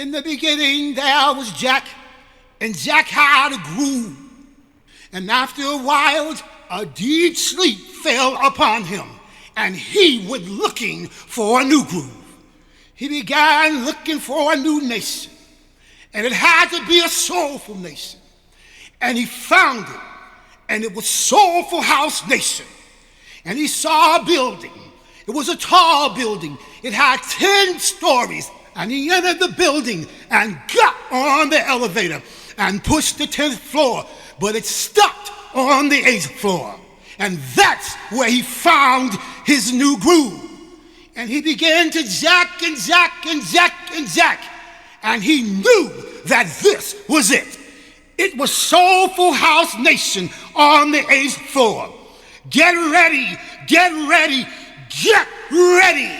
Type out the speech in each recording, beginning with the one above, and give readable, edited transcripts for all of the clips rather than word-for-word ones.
In the beginning there was Jack, and Jack had a groove. And after a while, a deep sleep fell upon him, and he was looking for a new groove. He began looking for a new nation, and it had to be a soulful nation. And he found it, and it was Soulful House Nation. And he saw a building. It was a tall building. It had 10 stories. And he entered the building and got on the elevator and pushed the 10th floor, but it stopped on the 8th floor. And that's where he found his new groove. And he began to jack and jack and jack and jack. And he knew that this was it. It was Soulful House Nation on the 8th floor. Get ready, get ready, get ready.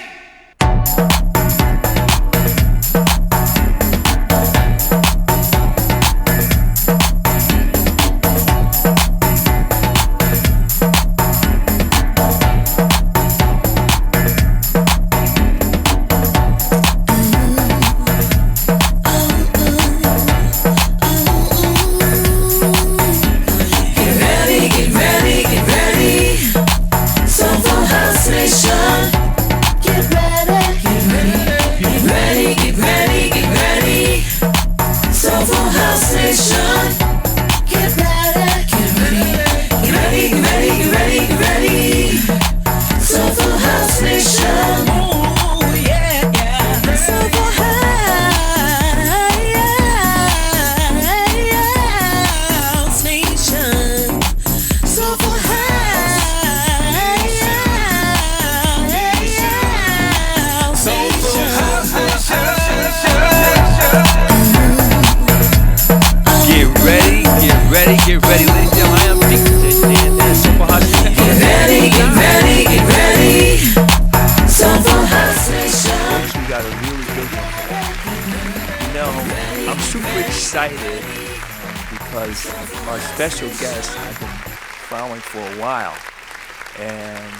Get ready, ladies and gentlemen. I am DJ Soulful House Nation. Get ready. Soulful House Nation. We got a really good one. You know, I'm super excited because our special guest I've been following for a while, and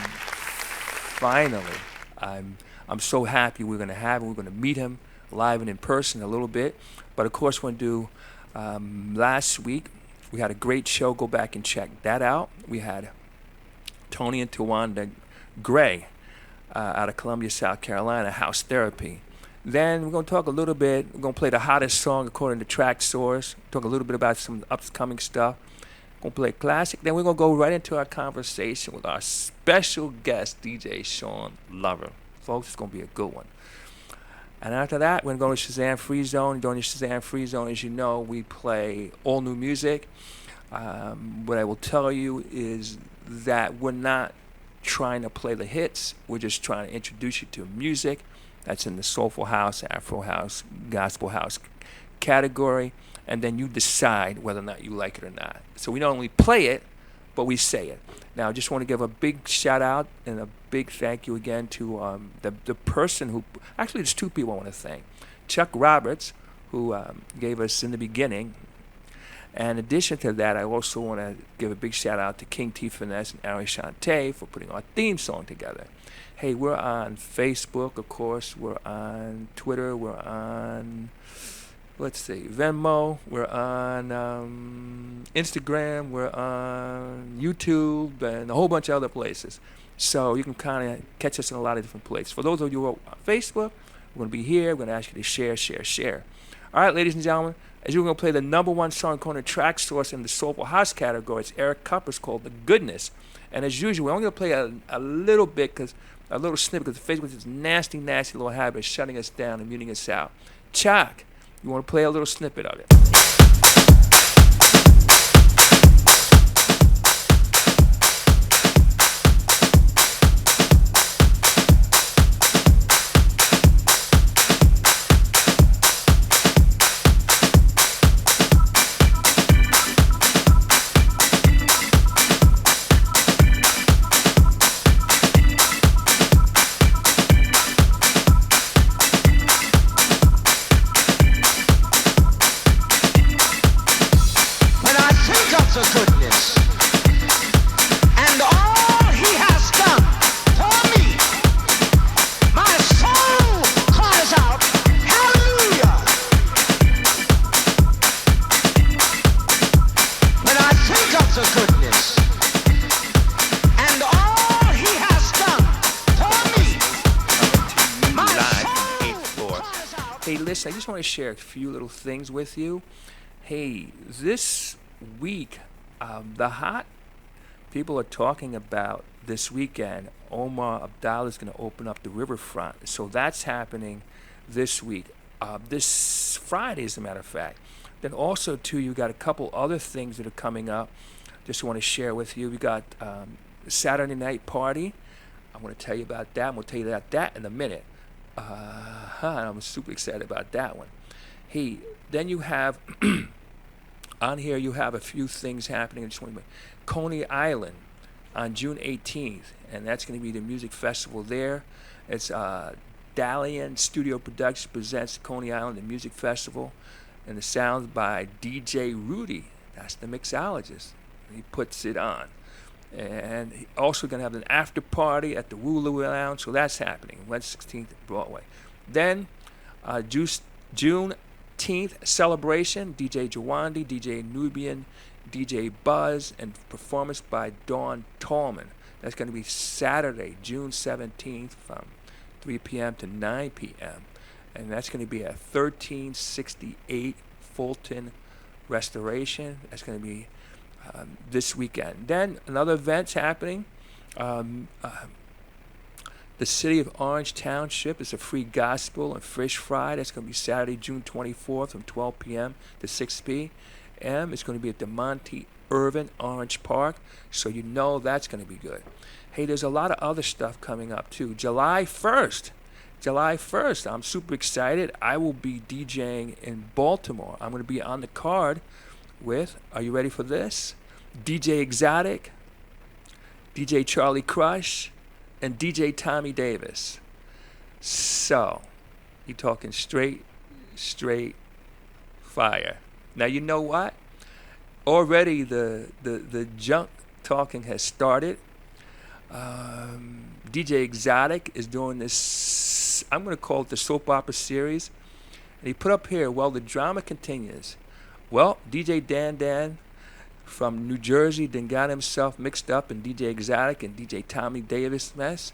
finally, I'm so happy we're gonna have him. We're gonna meet him live and in person a little bit, but of course, we're gonna do last week. We had a great show. Go back and check that out. We had Tony and Tawanda Gray out of Columbia, South Carolina, House Therapy. Then we're going to talk a little bit. We're going to play the hottest song according to Track Source. Talk a little bit about some upcoming stuff. We're going to play a classic. Then we're going to go right into our conversation with our special guest, DJ Shawn Lover. Folks, it's going to be a good one. And after that, we're going to go to Shazam Free Zone. During the Shazam Free Zone, as you know, we play all new music. What I will tell you is that we're not trying to play the hits. We're just trying to introduce you to music that's in the Soulful House, Afro House, Gospel House category. And then you decide whether or not you like it or not. So we not only play it, but we say it. Now, I just want to give a big shout out and a big thank you again to the person who, actually there's two people I want to thank. Chuck Roberts, who gave us in the beginning. And in addition to that, I also want to give a big shout out to King T Finesse and Ari Shante for putting our theme song together. Hey, we're on Facebook, of course. We're on Twitter. We're on, Venmo. We're on Instagram. We're on YouTube and a whole bunch of other places. So you can kind of catch us in a lot of different places. For those of you who are on Facebook, we're going to be here. We're going to ask you to share. All right, ladies and gentlemen, as you're going to play the number one song according to Track Source in the Soulful House category, it's Eric Cupper's called The Goodness. And as usual, we're only going to play a little bit, a little snippet, because Facebook has this nasty little habit of shutting us down and muting us out. Chuck, you want to play a little snippet of it? Hey, listen, I just want to share a few little things with you. Hey, this week, the hot people are talking about this weekend. Omar Abdallah is going to open up the riverfront. So that's happening this week. This Friday, as a matter of fact. Then also, too, you got a couple other things that are coming up. Just want to share with you. We got Saturday night party. I'm going to tell you about that. I'm going to tell you about that in a minute. I'm super excited about that one. Hey, then you have on here. You have a few things happening. I just want to Coney Island on June 18th, and that's going to be the music festival there. It's Dalian Studio Productions presents Coney Island the Music Festival, and the sounds by DJ Rudy. That's the mixologist. He puts it on. And he also going to have an after party at the Woolloo Lounge, so that's happening, West 16th at Broadway. Then, Juneteenth celebration, DJ Jawandi, DJ Nubian, DJ Buzz, and performance by Dawn Tallman. That's going to be Saturday, June 17th from 3 p.m. to 9 p.m. And that's going to be at 1368 Fulton Restoration. That's going to be this weekend. Then another event's happening. The City of Orange Township is a free gospel and fish fry. That's going to be Saturday, June 24th from 12 p.m. to 6 p.m. It's going to be at the Monte Irvin Orange Park, so you know that's going to be good. Hey, there's a lot of other stuff coming up too. July 1st, I'm super excited. I will be DJing in Baltimore. I'm going to be on the card with, are you ready for this? DJ Exotic, DJ Charlie Crush, and DJ Tommy Davis. So, you're talking straight fire. Now you know what? Already the junk talking has started. DJ Exotic is doing this, I'm going to call it the soap opera series. And he put up here, well, the drama continues. Well, DJ Dan from New Jersey then got himself mixed up in DJ Exotic and DJ Tommy Davis mess.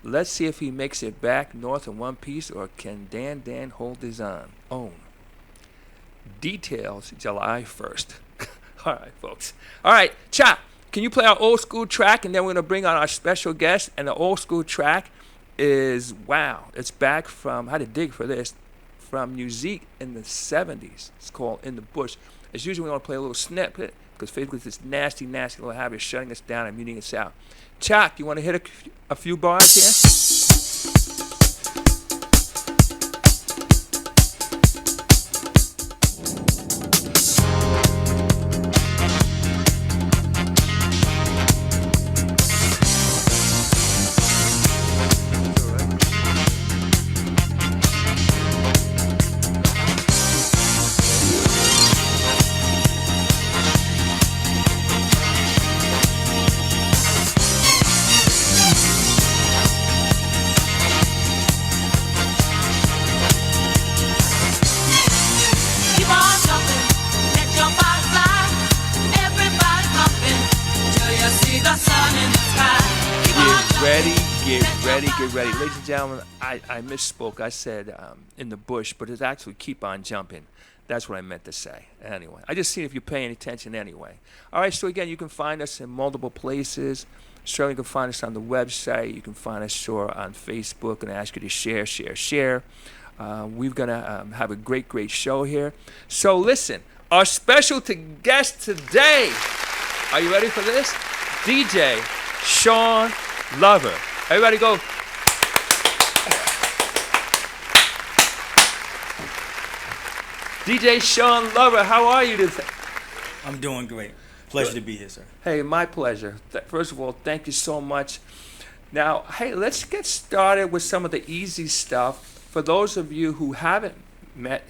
Let's see if he makes it back north in one piece, or can Dan hold his own. Details July 1st. All right, folks. All right, Chop, can you play our old school track? And then we're going to bring on our special guest. And the old school track is, wow, it's back from, I had to dig for this, from music in the 70s. It's called In the Bush. As usual, we want to play a little snippet because Facebook is this nasty little habit of shutting us down and muting us out. Chuck, you want to hit a few bars here? Get ready. Ladies and gentlemen, I misspoke. I said in the bush, but it's actually keep on jumping. That's what I meant to say. Anyway, I just seen if you're paying attention anyway. All right, so again, you can find us in multiple places. Certainly you can find us on the website. You can find us on Facebook, and I ask you to share. We're going to have a great show here. So listen, our special guest today, are you ready for this? DJ Shawn Lover. Everybody go. DJ Shawn Lover, how are you today? I'm doing great. Pleasure to be here, sir. Hey, my pleasure. First of all, thank you so much. Now, hey, let's get started with some of the easy stuff. For those of you who haven't met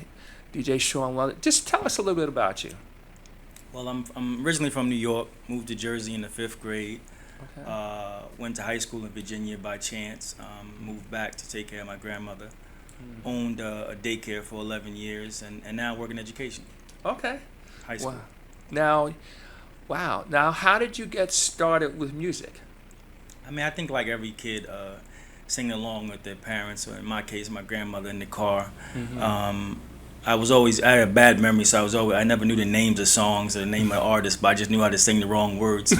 DJ Shawn Lover, just tell us a little bit about you. Well, I'm originally from New York, moved to Jersey in the 5th grade. Okay. Went to high school in Virginia by chance. Moved back to take care of my grandmother. Owned a daycare for 11 years, and now work in education. Okay. High school. Wow. Now, how did you get started with music? I mean, I think like every kid, singing along with their parents, or in my case, my grandmother in the car. Mm-hmm. I had a bad memory, so I never knew the names of songs or the name of the artists, but I just knew how to sing the wrong words. So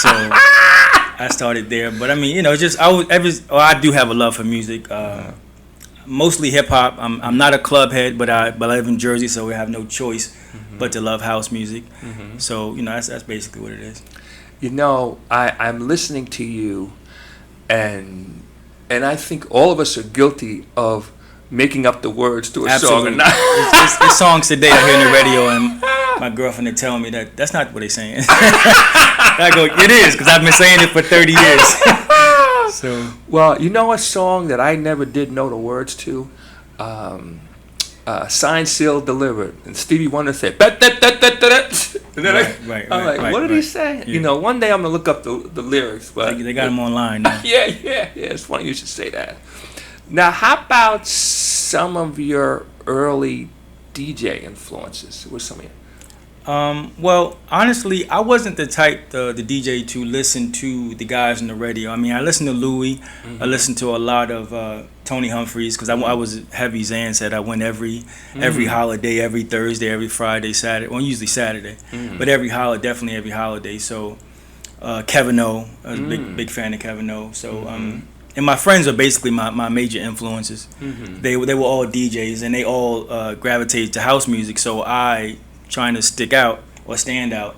I started there. But I mean, you know, I do have a love for music. Mostly hip hop. I'm not a club head, but I live in Jersey, so we have no choice but to love house music. Mm-hmm. So, you know, that's basically what it is. You know, I'm listening to you, and I think all of us are guilty of making up the words to a Absolutely. song. It's songs today I hear on the radio, and my girlfriend would tell me that's not what they're saying. I go, it is, because I've been saying it for 30 years. So, well, you know a song that I never did know the words to? Signed, Sealed, Delivered. And Stevie Wonder said, "Bet that." And then I'm like, what did he say? Yeah. You know, one day I'm going to look up the lyrics. But they got them online now. Yeah. It's funny you should say that. Now, how about some of your early DJ influences? Who were some of you? Well, honestly, I wasn't the type, the DJ, to listen to the guys on the radio. I mean, I listened to Louis. Mm-hmm. I listened to a lot of Tony Humphries, because I was heavy Zan said. I went every holiday, every Thursday, every Friday, Saturday. Well, usually Saturday, but definitely every holiday. So Kevin O, I was a big fan of Kevin O. So and my friends are basically my major influences. Mm-hmm. They were all DJs, and they all gravitated to house music. So I, trying to stick out or stand out,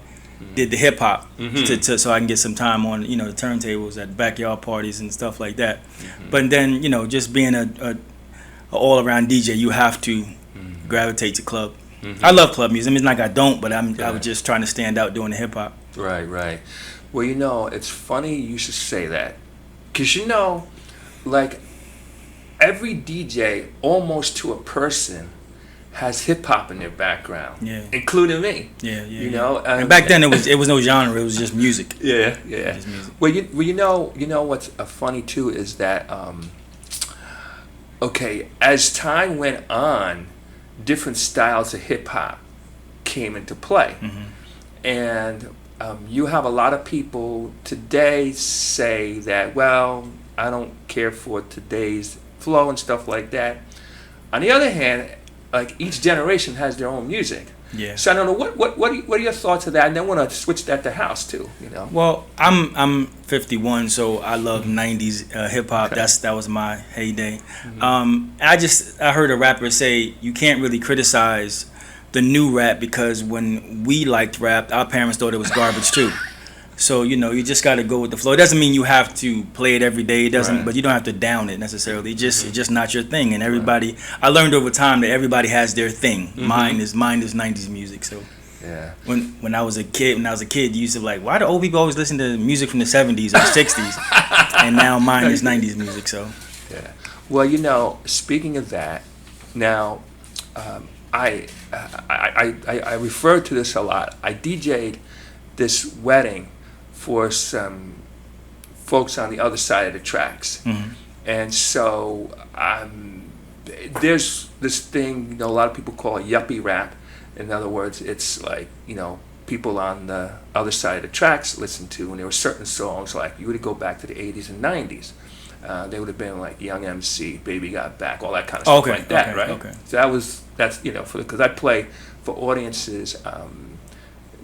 did the hip hop so I can get some time on, you know, the turntables at backyard parties and stuff like that. But then, you know, just being a all around DJ, you have to gravitate to club. I love club music. I mean, it's like I don't, but I was just trying to stand out doing the hip hop. Right. Well, you know, it's funny you should say that, because, you know, like every DJ, almost to a person, has hip hop in their background, including me. You know, and back then it was no genre; it was just music. Yeah. Just music. Well, you know what's funny too is that okay, as time went on, different styles of hip hop came into play, and you have a lot of people today say that, well, I don't care for today's flow and stuff like that. On the other hand, like each generation has their own music. Yeah. So I don't know what are your thoughts of that? And then want to switch that to house too. You know. Well, I'm 51, so I love '90s hip hop. Okay. That was my heyday. I heard a rapper say you can't really criticize the new rap, because when we liked rap, our parents thought it was garbage too. So, you know, you just got to go with the flow. It doesn't mean you have to play it every day. It doesn't, but you don't have to down it necessarily. It's just not your thing. And everybody, I learned over time that everybody has their thing. Mine is 90s music. So, when I was a kid, you used to be like, why do old people always listen to music from the 70s or 60s? And now mine is 90s music. So, well, you know, speaking of that, now, I refer to this a lot. I DJ'd this wedding for some folks on the other side of the tracks. And so there's this thing, you know, a lot of people call it yuppie rap. In other words, it's like, you know, people on the other side of the tracks listen to, and there were certain songs, like you would go back to the 80s and 90s. They would have been like Young MC, Baby Got Back, all that kind of stuff like that, right? Okay. So that's you know, because I play for audiences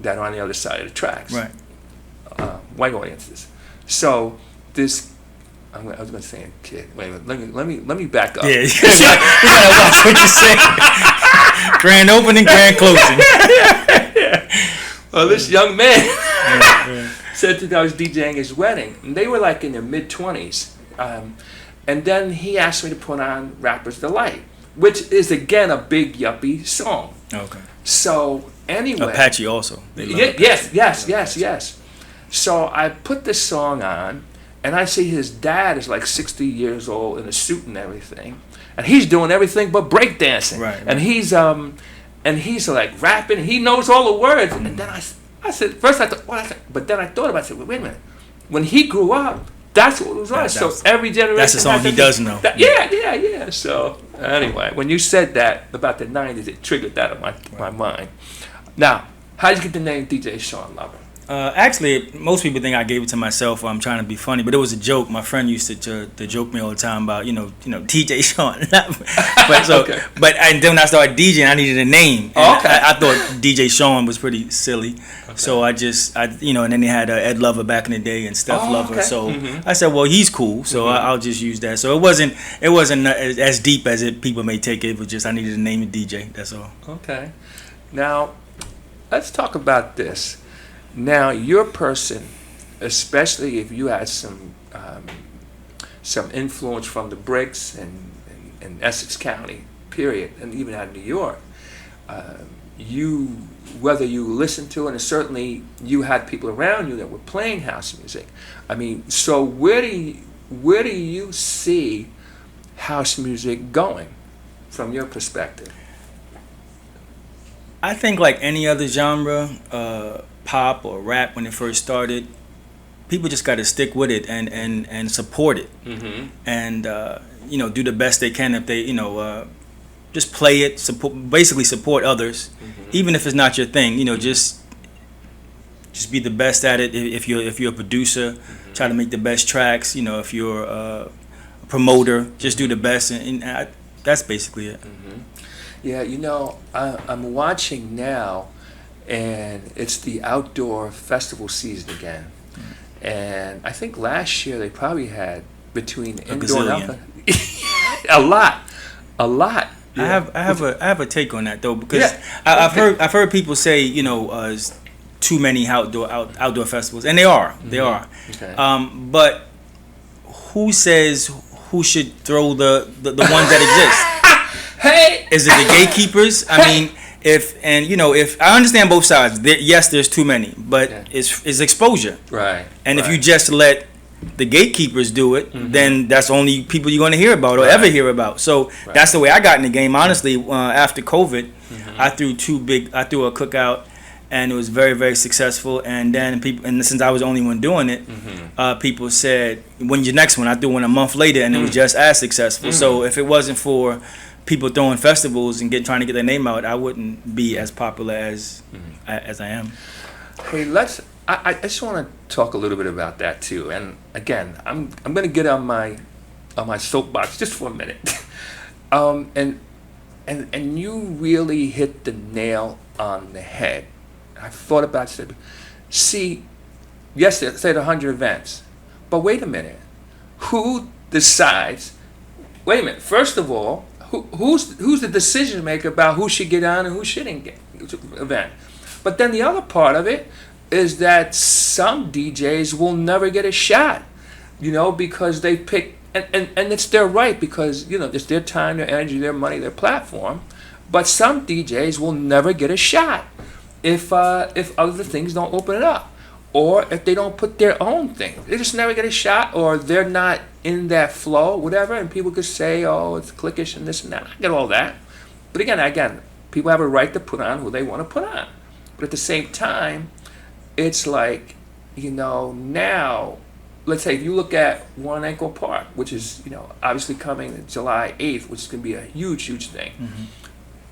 that are on the other side of the tracks, right? White audiences. So this, I was going to say a kid. Wait a minute, let me back up. Yeah, you gotta watch what you say. Grand opening, grand closing. Well, this young man said that I was DJing his wedding, and they were like in their mid-20s. And then he asked me to put on Rapper's Delight, which is again a big yuppie song. Okay. So anyway, Apache also. Yes. So I put this song on, and I see his dad is like 60 years old in a suit and everything, and he's doing everything but breakdancing. Right. And he's like rapping. He knows all the words. And then I said, first I thought, but then I thought about it. I said, wait a minute. When he grew up, that's what was on. So every generation. That's the song he does know. Yeah. So anyway, when you said that about the 90s, it triggered that in my mind. Now, how did you get the name DJ Shawn Lover? Actually, most people think I gave it to myself or I'm trying to be funny, but it was a joke. My friend used to joke me all the time about, DJ Shawn Lover. Okay. And then when I started DJing, I needed a name. Oh, okay. I thought DJ Shawn was pretty silly. Okay. So and then they had Ed Lover back in the day and Steph Lover. Okay. So I said, well, he's cool, so I'll just use that. So it wasn't as deep as people may take it. It was just I needed a name to DJ. That's all. Okay. Now, let's talk about this. Now, your person, especially if you had some influence from the Bricks and Essex County, period, and even out of New York, whether you listened to it, and certainly you had people around you that were playing house music. I mean, so where do you see house music going from your perspective? I think like any other genre, pop or rap when it first started, people just got to stick with it and support it, and do the best they can. If they just play it, support others, even if it's not your thing. Just be the best at it. If you're a producer, try to make the best tracks. If you're a promoter, just do the best, and that's basically it. Yeah, I'm watching now. And it's the outdoor festival season again. And I think last year they probably had between indoor and outdoor a lot. Yeah. I have a take on that though, because I've heard people say too many outdoor festivals, and they are. Okay. But who says who should throw the ones that exist? Hey, is it the gatekeepers? I mean. If I understand both sides, yes, there's too many, but it's exposure. Right. And if you just let the gatekeepers do it, then that's the only people you're going to hear about or ever hear about. So that's the way I got in the game. Honestly, after COVID, I threw a cookout, and it was very, very successful. And then since I was the only one doing it, people said, "When's your next one?" I threw one a month later, and it was just as successful. So if it wasn't for people throwing festivals and trying to get their name out, I wouldn't be as popular as I am. Hey, I just want to talk a little bit about that too. And again, I'm going to get on my soapbox just for a minute. And you really hit the nail on the head. I thought about it. See, yes, they said 100 events, but wait a minute. Who decides? Wait a minute. First of all, who's the decision maker about who should get on and who shouldn't get event? But then the other part of it is that some DJs will never get a shot, because they pick, and it's their right, because it's their time, their energy, their money, their platform. But some DJs will never get a shot if other things don't open it up, or if they don't put their own thing. They just never get a shot, or they're not in that flow, whatever, and people could say, oh, it's cliquish and this and that. I get all that. But again, people have a right to put on who they want to put on. But at the same time, it's like, now, let's say if you look at One Ankle Park, which is, obviously coming July 8th, which is going to be a huge, huge thing.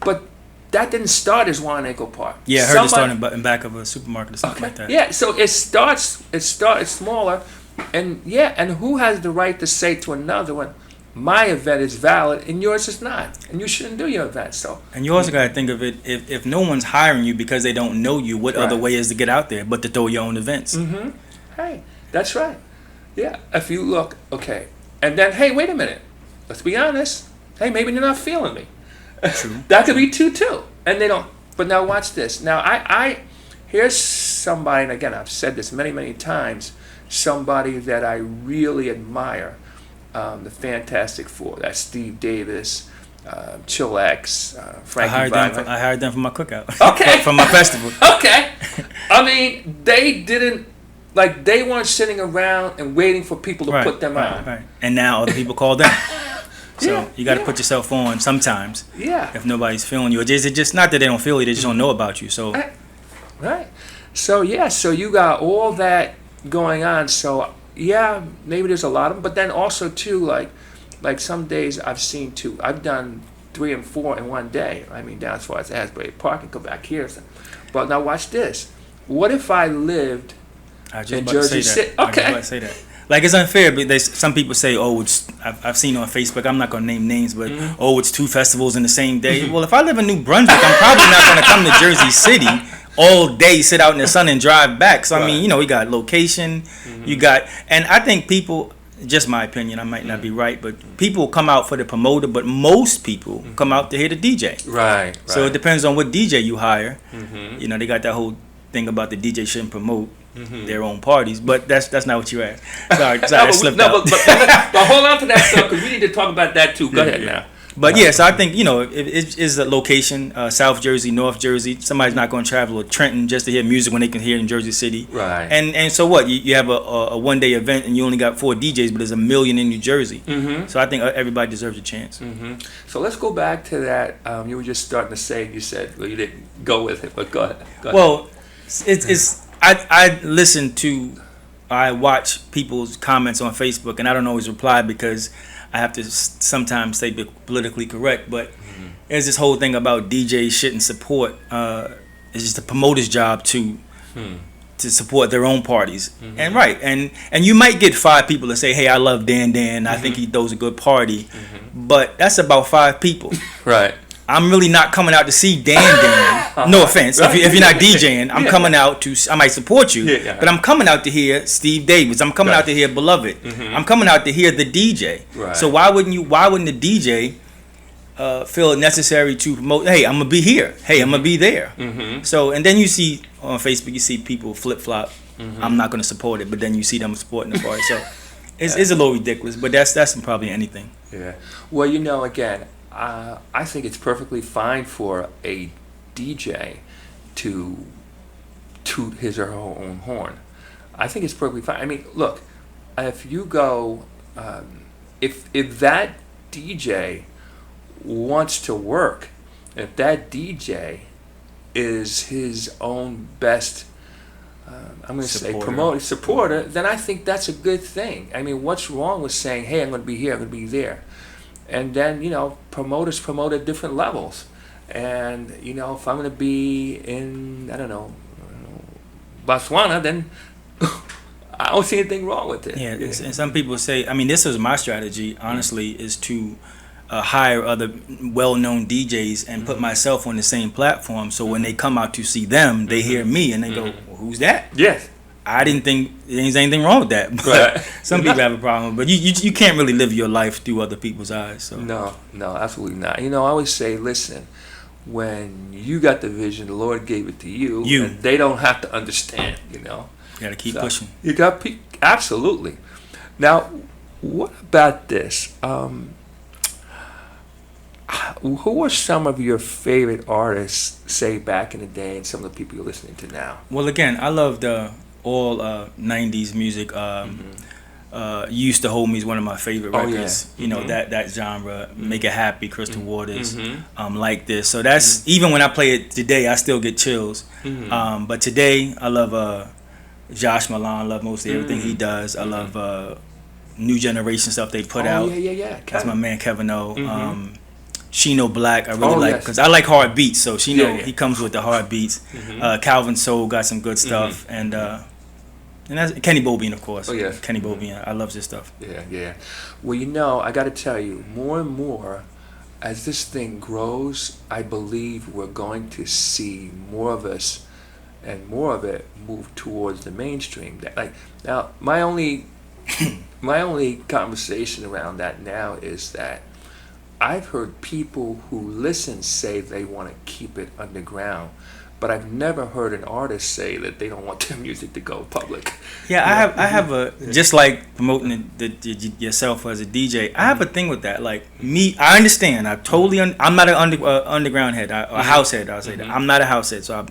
But that didn't start as One Ankle Park. Yeah, I heard it started in back of a supermarket or something like that. Yeah, so it starts smaller. And who has the right to say to another one, my event is valid and yours is not, and you shouldn't do your event? So. And you also got to think of it, if no one's hiring you because they don't know you, what other way is to get out there but to throw your own events? Hey, that's right. Yeah, if you look, okay, and then, hey, wait a minute, let's be honest. Hey, maybe they're not feeling me. True. That could be too, and they don't. But now watch this. Now here's somebody, and again, I've said this many, many times. Somebody that I really admire, the Fantastic Four. That's Steve Davis, Chillax, Frankie Vibe. I hired them for my cookout. Okay. From my festival. Okay. I mean, they weren't sitting around and waiting for people to put them on. Right. And now other people call them. So you got to put yourself on sometimes. Yeah. If nobody's feeling you, it's just not that they don't feel you; they just don't know about you. So. Right. So you got all that going on. So maybe there's a lot of them, but then also too, like some days I've done 3 and 4 in one day. I mean, down as far as Asbury Park and come back here. But now watch this. what if I lived in Jersey City? Okay. I was about to say that. Like, it's unfair, but some people say, oh, it's, I've seen on Facebook, I'm not going to name names, but, oh, it's 2 festivals in the same day. Well, if I live in New Brunswick, I'm probably not going to come to Jersey City all day, sit out in the sun and drive back. So, I mean, you know, you got location, you got, and I think people, just my opinion, I might not be right, but people come out for the promoter, but most people come out to hear the DJ. Right. So it depends on what DJ you hire. You know, they got that whole thing about the DJ shouldn't promote their own parties, but that's not what you asked. Sorry, I slipped out. But hold on to that stuff, because we need to talk about that too. Go ahead now. But yes, I think, you know, it is a location, South Jersey, North Jersey. Somebody's not going to travel to Trenton just to hear music when they can hear it in Jersey City. Right. And so what? You have a one-day event and you only got 4 DJs, but there's 1 million in New Jersey. So I think everybody deserves a chance. So let's go back to that. You were just starting to say, you said, well, you didn't go with it, but go ahead. Well, I watch people's comments on Facebook, and I don't always reply because I have to sometimes stay politically correct, but there's this whole thing about DJs shouldn't support. It's just the promoter's job to support their own parties, and you might get 5 people to say, "Hey, I love Dan. I think he throws a good party," but that's about 5 people. Right. I'm really not coming out to see Dan. No offense. Right. If you're not DJing, I'm coming out to. I might support you, but I'm coming out to hear Steve Davis. I'm coming out to hear Beloved. I'm coming out to hear the DJ. Right. So why wouldn't the DJ feel it necessary to promote? Hey, I'm gonna be here. Hey, I'm gonna be there. So, and then you see on Facebook, you see people flip flop. I'm not gonna support it, but then you see them supporting the party. So it's a little ridiculous, but that's probably anything. Yeah. Well, you know, again, I think it's perfectly fine for a DJ to toot his or her own horn. I think it's perfectly fine. I mean, look, if you go, if that DJ wants to work, if that DJ is his own best, I'm going to say supporter, then I think that's a good thing. I mean, what's wrong with saying, hey, I'm going to be here, I'm going to be there? And then, you know, promoters promote at different levels. And, you know, if I'm going to be in, I don't know, Botswana, then I don't see anything wrong with it. Yeah, and some people say, I mean, this is my strategy, honestly, is to hire other well-known DJs and put myself on the same platform. So when they come out to see them, they hear me and they go, well, who's that? Yes. I didn't think there's anything wrong with that, but some people have a problem. But you can't really live your life through other people's eyes. So no, absolutely not. You know, I always say, listen, when you got the vision, the Lord gave it to you. And they don't have to understand. You know, you got to keep pushing. You got absolutely. Now, what about this? Who were some of your favorite artists, say back in the day, and some of the people you're listening to now? Well, again, I loved all 90s music. Used to Hold Me is one of my favorite records. You know, that genre. Make It Happy, Crystal Waters, Like This. So that's, even when I play it today, I still get chills. But today, I love Josh Milan. I love mostly everything he does. I love new generation stuff they put out. That's my man Kevin O. Shino Black, I really like, because I like hard beats. So Shino, he comes with the hard beats. Calvin Soul got some good stuff, and that's Kenny Bobian, of course. Kenny Bobian, I love his stuff. Yeah. Well, you know, I got to tell you, more and more, as this thing grows, I believe we're going to see more of us and more of it move towards the mainstream. Like now, my only conversation around that now is that I've heard people who listen say they want to keep it underground, but I've never heard an artist say that they don't want their music to go public. Yeah, I have a, just like promoting yourself as a DJ, I have a thing with that. Like me, I understand. I totally, I'm not an underground head, a house head. I'll say that. I'm not a house head, so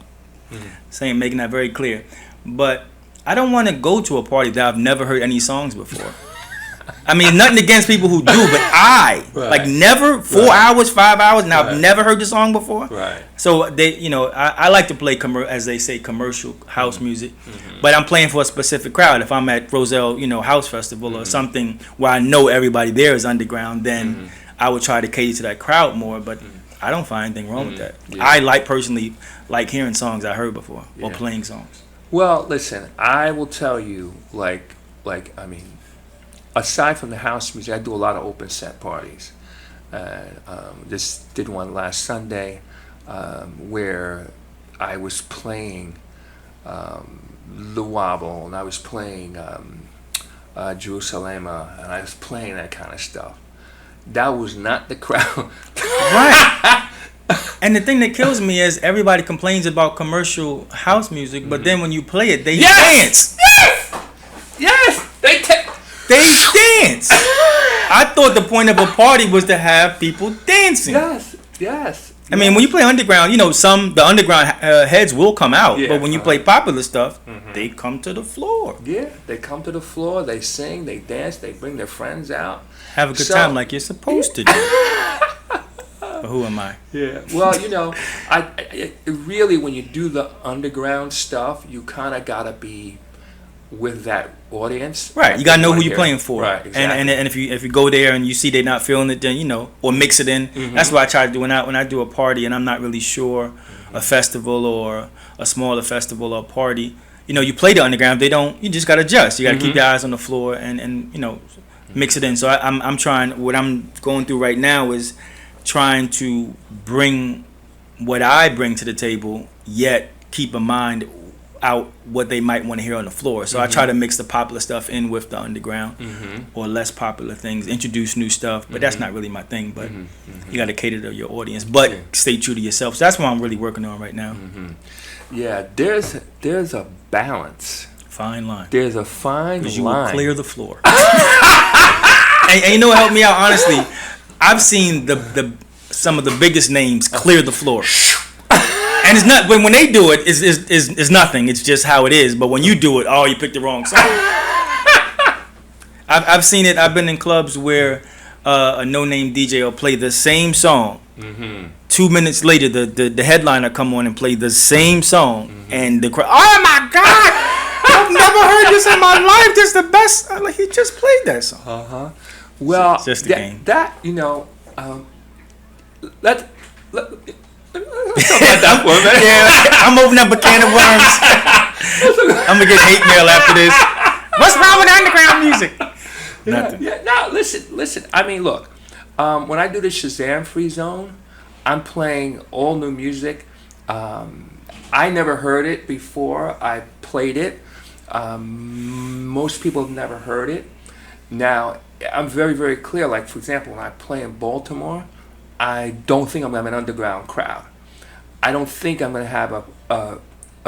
I'm making that very clear. But I don't want to go to a party that I've never heard any songs before. I mean, nothing against people who do, but like never 4 hours, 5 hours, and I've never heard the song before. So they, you know, I like to play as they say, commercial house music, but I'm playing for a specific crowd. If I'm at Roselle, you know, House Festival or something where I know everybody there is underground, then I would try to cater to that crowd more. But I don't find anything wrong with that. Yeah. I personally like hearing songs I heard before or Yeah. playing songs. Well, listen, I will tell you, I mean, aside from the house music, I do a lot of open set parties. Just did one last Sunday where I was playing The Wobble, and I was playing Jerusalem, and I was playing that kind of stuff. That was not the crowd. Right. And the thing that kills me is everybody complains about commercial house music, but then when you play it, they dance. Yes! They dance. I thought the point of a party was to have people dancing. Yes. I mean, when you play underground, the underground heads will come out, Yeah, but when you play popular stuff, they come to the floor. Yeah, they come to the floor, they sing, they dance, they bring their friends out. Have a good time like you're supposed to do. But who am I? Yeah. Well, I really, when you do the underground stuff, you kind of gotta be with that audience. Right. You gotta know who you're playing for. Right. Exactly. And if you go there and you see they're not feeling it, then or mix it in. That's what I try to do when I do a party and I'm not really sure a festival or a smaller festival or party. You play the underground. They don't. You just gotta adjust. You gotta keep your eyes on the floor and mix it in. So I'm trying. What I'm going through right now is trying to bring what I bring to the table, yet keep in mind out what they might want to hear on the floor. So I try to mix the popular stuff in with the underground or less popular things, introduce new stuff, but that's not really my thing. But you got to cater to your audience, but stay true to yourself. So that's what I'm really working on right now. Yeah, there's a balance. Fine line. There's a fine line. Because you will clear the floor. and you know what helped me out, honestly? I've seen some of the biggest names clear the floor. And it's not when they do it, it's nothing. It's just how it is. But when you do it, you picked the wrong song. I've seen it. I've been in clubs where a no-name DJ will play the same song. 2 minutes later, the headliner come on and play the same song, and the crowd. Oh my God! I've never heard this in my life. This is the best. He just played that song. Well, it's just a game. Let's talk about that for a minute. Yeah, I'm opening up a can of worms. I'm gonna get hate mail after this. What's wrong with underground music? Nothing. Yeah. No, listen. I mean, look. When I do the Shazam Free Zone, I'm playing all new music. I never heard it before I played it. Most people have never heard it. Now, I'm very, very clear. Like, for example, when I play in Baltimore, I don't think I'm going to have an underground crowd. I don't think I'm going to have a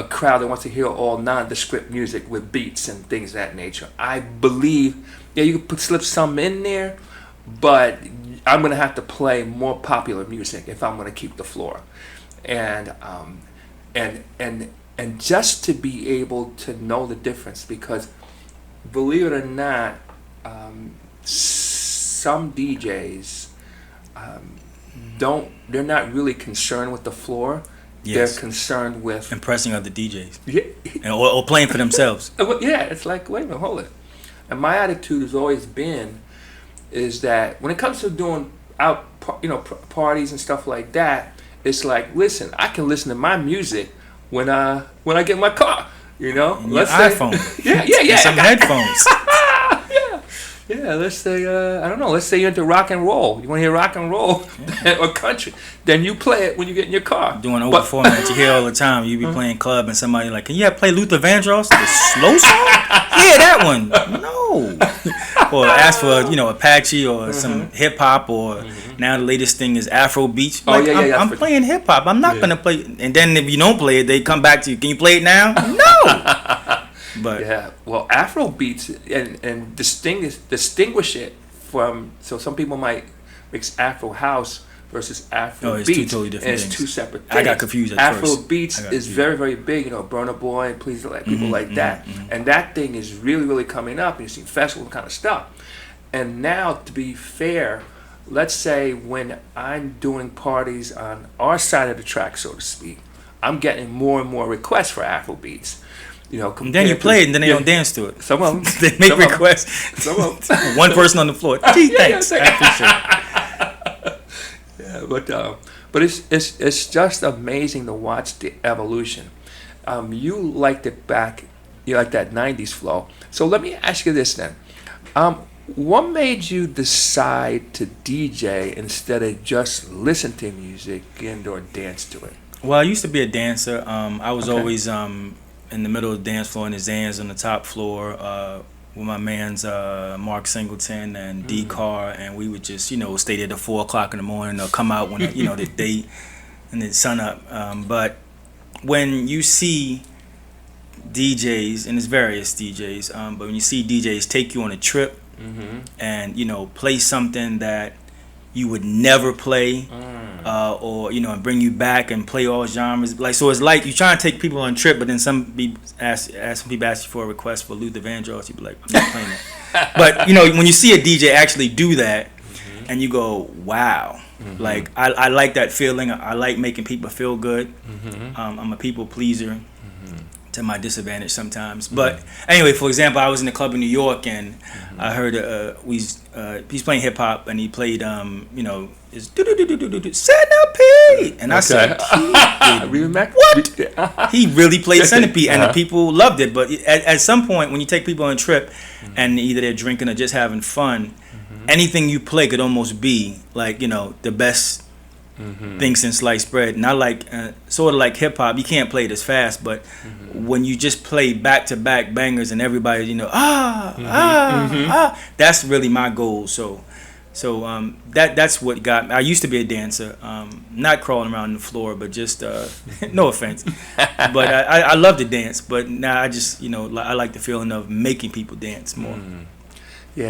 crowd that wants to hear all nondescript music with beats and things of that nature. I believe, you could slip some in there, but I'm going to have to play more popular music if I'm going to keep the floor. And just to be able to know the difference, because believe it or not, some DJs they're not really concerned with the floor. Yes. They're concerned with impressing other DJs, or playing for themselves. Yeah, it's like, wait a minute, hold it. And my attitude has always been is that when it comes to doing parties and stuff like that, it's like, listen, I can listen to my music when I get in my car, Let's say iPhone. Yeah. Some headphones. Yeah, let's say, I don't know, let's say you're into rock and roll. You want to hear rock and roll or country. Then you play it when you get in your car. Doing open format, you hear all the time. You be playing club and somebody like, can you play Luther Vandross? The slow song? Yeah, that one. No. Or ask for, Apache or some hip-hop or now the latest thing is Afro beats. Like, I'm playing hip-hop. I'm not going to play. And then if you don't play it, they come back to you. Can you play it now? No. But yeah, well, Afro beats and distinguish it from. So some people might mix Afro house versus Afro beats. Two totally different things. It's two separate things. I got confused at Afro first. beats is very, very big. Burna Boy and Please Like people like that, and that thing is really, really coming up. And you see festival kind of stuff. And now, to be fair, let's say when I'm doing parties on our side of the track, so to speak, I'm getting more and more requests for Afro beats. And then you play it, and then they don't dance to it. Some of them. They make requests. Some of them. One person on the floor. Gee, thanks. I appreciate it. Yeah, But it's just amazing to watch the evolution. You liked it back, you like that '90s flow. So let me ask you this then. What made you decide to DJ instead of just listen to music and or dance to it? Well, I used to be a dancer. I was always in the middle of the dance floor, and the Zans on the top floor with my man's Mark Singleton and D Carr, and we would just, stay there till 4 o'clock in the morning. They'll come out when the day and the sun up. But when you see DJs, and it's various DJs, but when you see DJs take you on a trip and play something that you would never play, or and bring you back and play all genres. Like, so it's like you trying to take people on a trip, but then some people ask you for a request for Luther Vandross, you be like, I'm not playing it. But when you see a DJ actually do that, and you go, wow, like I like that feeling. I like making people feel good. I'm a people pleaser. To my disadvantage sometimes, but anyway, for example, I was in a club in New York and I heard he's playing hip hop and he played is Centipede, and I said, what? He really played Centipede, and the people loved it. But at some point, when you take people on a trip and either they're drinking or just having fun, anything you play could almost be like the best thing since sliced bread. And I like sort of like hip hop. You can't play it as fast, but when you just play back to back bangers and everybody, that's really my goal. So that's what got me. I used to be a dancer, not crawling around the floor, but just no offense, but I love to dance. But now I just I like the feeling of making people dance more. Yeah,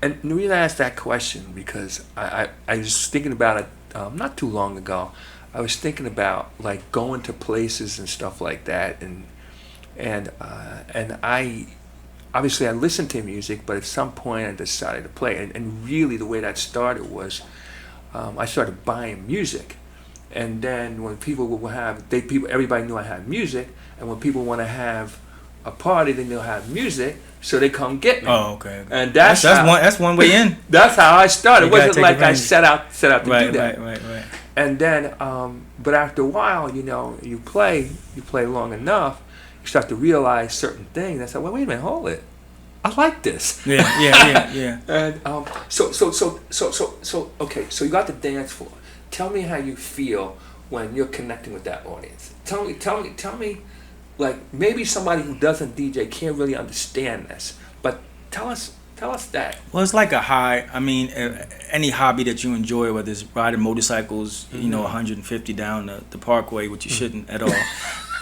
and the reason I asked that question because I was thinking about it not too long ago. I was thinking about like going to places and stuff like that, and I obviously I listened to music, but at some point I decided to play, and really the way that started was I started buying music, and then when people would have everybody knew I had music, and when people want to have a party, they knew I had music. So they come get me. Oh, okay. And that's one way in. That's how I started. It wasn't like I set out to do that. Right. And then, but after a while, you play long enough, you start to realize certain things. I said, well, wait a minute, hold it. I like this. Yeah. And so okay. So you got the dance floor. Tell me how you feel when you're connecting with that audience. Tell me. Like maybe somebody who doesn't DJ can't really understand this, but tell us that. Well, it's like a high. I mean, any hobby that you enjoy, whether it's riding motorcycles, 150 down the parkway, which you shouldn't at all,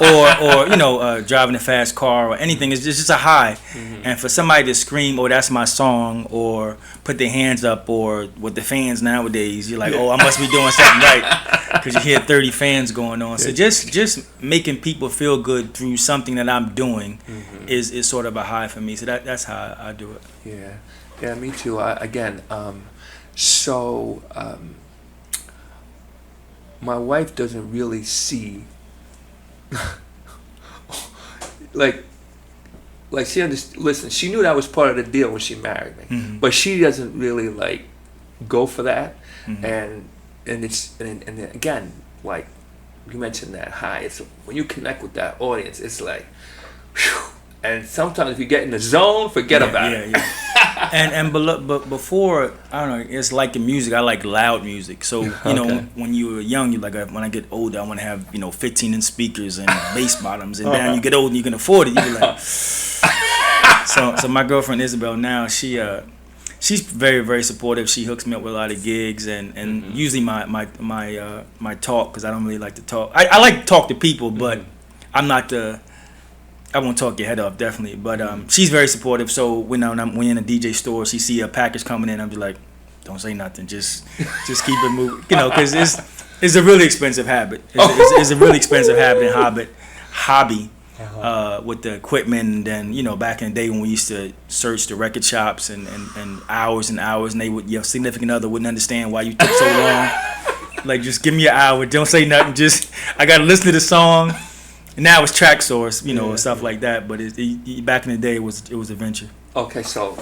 or driving a fast car or anything, it's just a high. And for somebody to scream, "Oh, that's my song," or put their hands up, or with the fans nowadays, you're like, "Oh, I must be doing something right," because you hear 30 fans going on. So just making people feel good through something that I'm doing is sort of a high for me. So that's how I do it. Yeah, me too. My wife doesn't really see like she listen, she knew that was part of the deal when she married me, but she doesn't really like go for that. And again, like you mentioned that high, it's when you connect with that audience, it's like whew, and sometimes if you get in the zone, forget about it. But before, I don't know, it's like the music. I like loud music. So when you were young, you're like, when I get older, I want to have 15-inch speakers and bass bottoms. And then you get old and you can afford it. You're like, so my girlfriend Isabel now, she's very, very supportive. She hooks me up with a lot of gigs, and usually my talk, because I don't really like to talk. I like to talk to people, but I'm not I won't talk your head off, definitely. But she's very supportive. So when in a DJ store, she see a package coming in, I'm just like, don't say nothing, just keep it moving, because it's a really expensive habit. It's a really expensive habit and hobby. With the equipment, and then back in the day when we used to search the record shops and hours and hours, and your significant other wouldn't understand why you took so long. Like, just give me an hour, don't say nothing, just I gotta listen to the song. And now it's track source, and stuff like that. But back in the day, it was a venture. Okay, so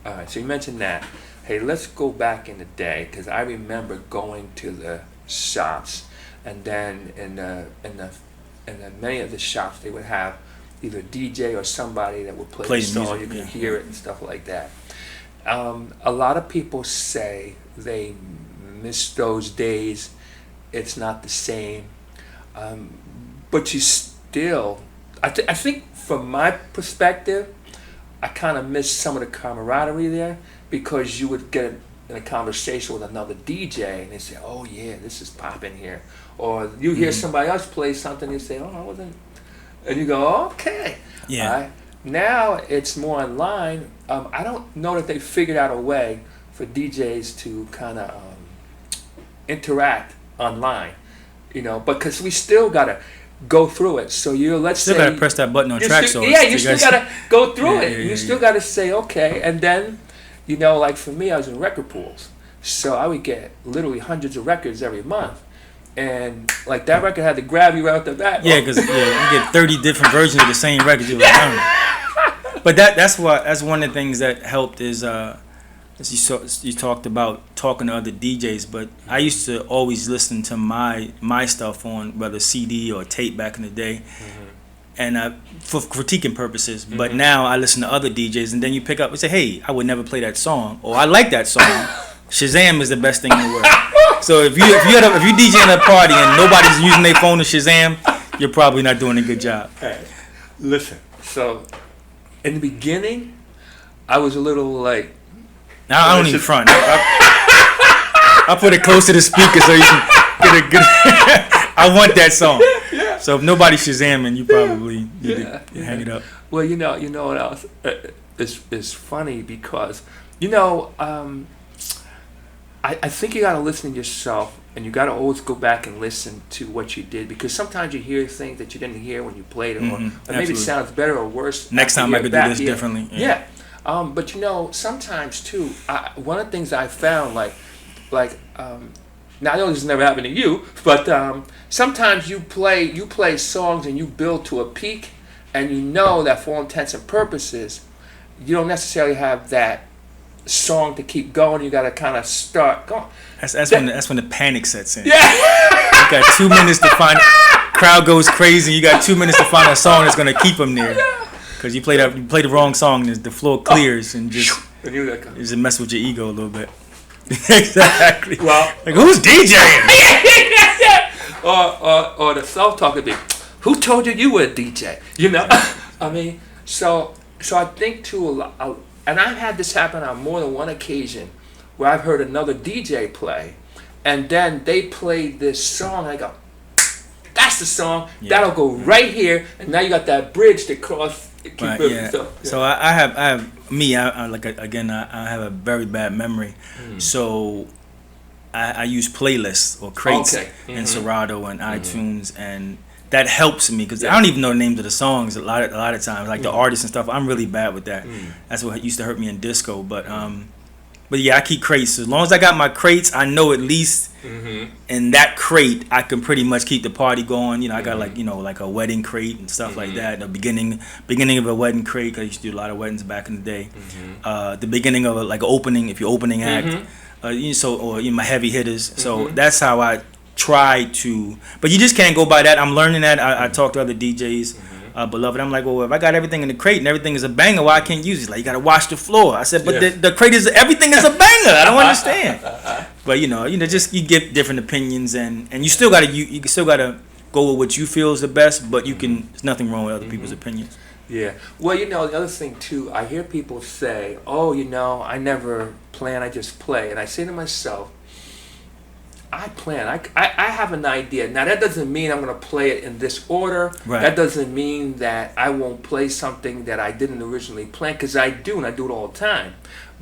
all right, so you mentioned that. hey, let's go back in the day, because I remember going to the shops, and then in many of the shops they would have either a DJ or somebody that would play the song. You could hear it and stuff like that. A lot of people say they miss those days. It's not the same, but you still. I think from my perspective, I kind of miss some of the camaraderie there, because you would get in a conversation with another DJ and they say, "Oh yeah, this is popping here," or you hear somebody else play something and you say, "Oh, I wasn't," and you go, oh, "Okay." Yeah. Now it's more online. I don't know that they figured out a way for DJs to kind of interact online, because we still gotta go through it. So let's still say gotta press that button on track. You still gotta go through it. You still gotta say okay, and then, like for me, I was in record pools, so I would get literally hundreds of records every month. And like that record had to grab you right off the bat. Yeah, because you get 30 different versions of the same record. You're like, but that's one of the things that helped is as you talked about talking to other DJs. But I used to always listen to my stuff on whether CD or tape back in the day, and for critiquing purposes. But now I listen to other DJs, and then you pick up and say, "Hey, I would never play that song," or "I like that song." Shazam is the best thing in the world. So if you DJ at a party and nobody's using their phone to Shazam, you're probably not doing a good job. Hey, listen. So in the beginning, I was a little like. Now I don't even front. I put it close to the speaker so you can get a good. I want that song. Yeah. So if nobody's Shazamming, you probably need to hang it up. Well, you know what else? It's funny because I think you got to listen to yourself, and you got to always go back and listen to what you did, because sometimes you hear things that you didn't hear when you played it, or maybe it sounds better or worse. Next time I could do this differently. Yeah. But sometimes too, one of the things I found, now I know this has never happened to you, but sometimes you play songs and you build to a peak, and that for all intents and purposes, you don't necessarily have that song to keep going. You got to kind of start going. That's when the panic sets in. Yeah. You got 2 minutes to find. Crowd goes crazy. You got 2 minutes to find a song that's gonna keep them there. Because you play the wrong song, the floor clears and just mess with your ego a little bit. Exactly. Well, like who's DJing? or the self-talker be, who told you were a DJ? I mean, so I think too, and I've had this happen on more than one occasion, where I've heard another DJ play, and then they played this song, and I go, that's the song. Yeah. That'll go right here, and now you got that bridge to cross. So I have I have a very bad memory. So I use playlists or crates in Serato and iTunes, and that helps me because I don't even know the names of the songs a lot of times, like the artists and stuff. I'm really bad with that. That's what used to hurt me in disco. But yeah, I keep crates. As long as I got my crates, I know at least in that crate I can pretty much keep the party going. I got like a wedding crate and stuff like that. The beginning of a wedding crate, 'cause I used to do a lot of weddings back in the day. The beginning of an opening, if you're opening act, my heavy hitters. So that's how I try to. But you just can't go by that. I'm learning that. I talk to other DJs. Beloved, I'm like, well, if I got everything in the crate and everything is a banger, why I can't use it? Like, you gotta wash the floor. I said, but the crate is everything is a banger. I don't understand. But just you get different opinions, and you still gotta you still gotta go with what you feel is the best. But there's nothing wrong with other people's opinions. Yeah. Well, the other thing too, I hear people say, oh, I never plan, I just play, and I say to myself, I plan. I have an idea. Now, that doesn't mean I'm going to play it in this order. Right. That doesn't mean that I won't play something that I didn't originally plan, because I do, and I do it all the time.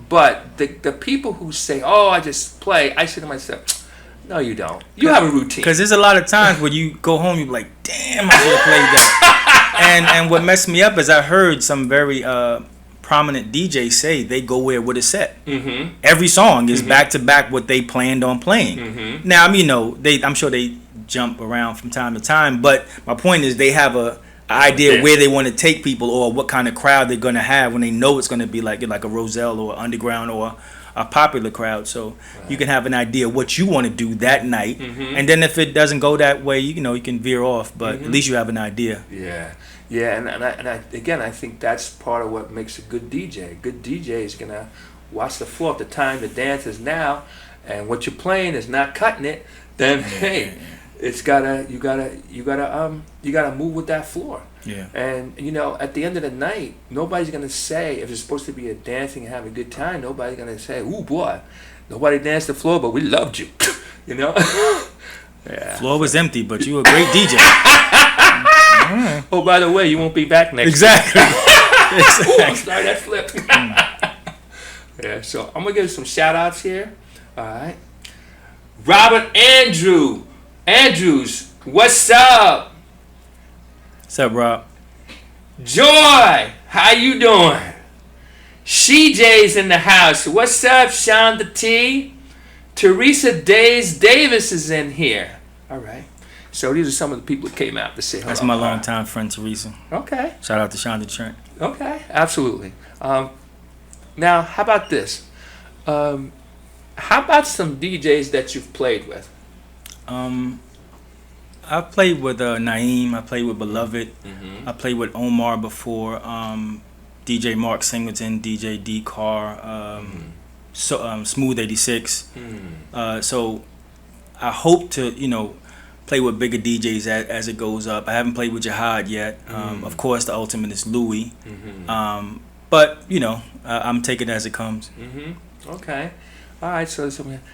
But the people who say, oh, I just play, I say to myself, no, you don't. You have a routine. Because there's a lot of times when you go home, you're like, damn, I should have played that. and what messed me up is I heard some very prominent DJs say they go with a set. Every song is back to back what they planned on playing. Now, I'm sure they jump around from time to time, but my point is they have a idea where they want to take people or what kind of crowd they're gonna have when they know it's gonna be like a Roselle or Underground or a popular crowd, so you can have an idea what you want to do that night, and then if it doesn't go that way, you can veer off, but at least you have an idea. Yeah, and I think that's part of what makes a good DJ. A good DJ is gonna watch the floor. At the time the dance is now, and what you're playing is not cutting it, then hey, you gotta move with that floor. Yeah. And at the end of the night, nobody's gonna say, if it's supposed to be a dancing and having a good time, nobody's gonna say, "Ooh boy, nobody danced the floor, but we loved you." Yeah. Floor was empty, but you were a great DJ. Oh, by the way, you won't be back next Exactly. Ooh, I'm sorry, that flipped. Yeah, so I'm gonna give some shout outs here. All right. Robert Andrews, what's up? What's up, Rob? Joy, how you doing? CJ's in the house. What's up, Sean the T? Teresa Davis is in here. All right. So these are some of the people that came out to say hello. That's my longtime friend, Teresa. Okay. Shout out to Sean the Trent. Okay, absolutely. Now, how about this? How about some DJs that you've played with? I played with Naeem. I played with Beloved. I played with Omar before. DJ Mark Singleton, DJ D Carr, Smooth 86. So I hope to play with bigger DJs as it goes up. I haven't played with Jihad yet. Of course, the ultimate is Louis. But I'm taking it as it comes. Okay. All right. So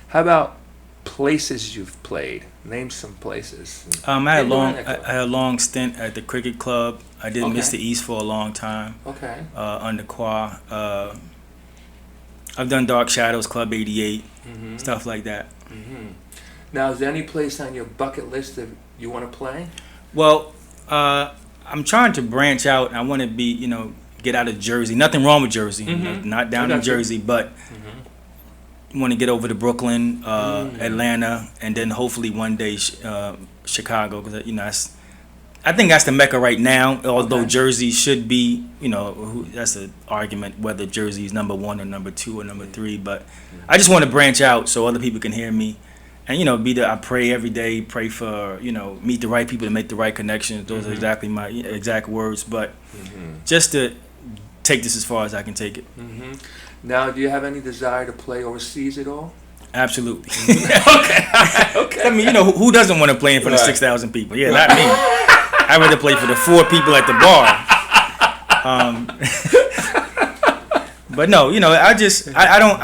how about places you've played? Name some places. I had a long stint at the Cricket Club. I did Mr. East for a long time. Okay. Under Qua. I've done Dark Shadows, Club 88, stuff like that. Now, is there any place on your bucket list that you want to play? Well, I'm trying to branch out. I want to be, get out of Jersey. Nothing wrong with Jersey. Not down in Jersey, but want to get over to Brooklyn, Atlanta, and then hopefully one day Chicago. Because I think that's the mecca right now. Although Jersey should be, that's an argument whether Jersey is number 1 or number 2 or number 3. But I just want to branch out so other people can hear me. And I pray every day, pray for meet the right people to make the right connections. Those are exactly my exact words. But just to take this as far as I can take it. Now, do you have any desire to play overseas at all? Absolutely. Okay. I mean, who doesn't want to play in front of 6,000 people? Yeah, not me. I'd rather play for the 4 people at the bar. But no, I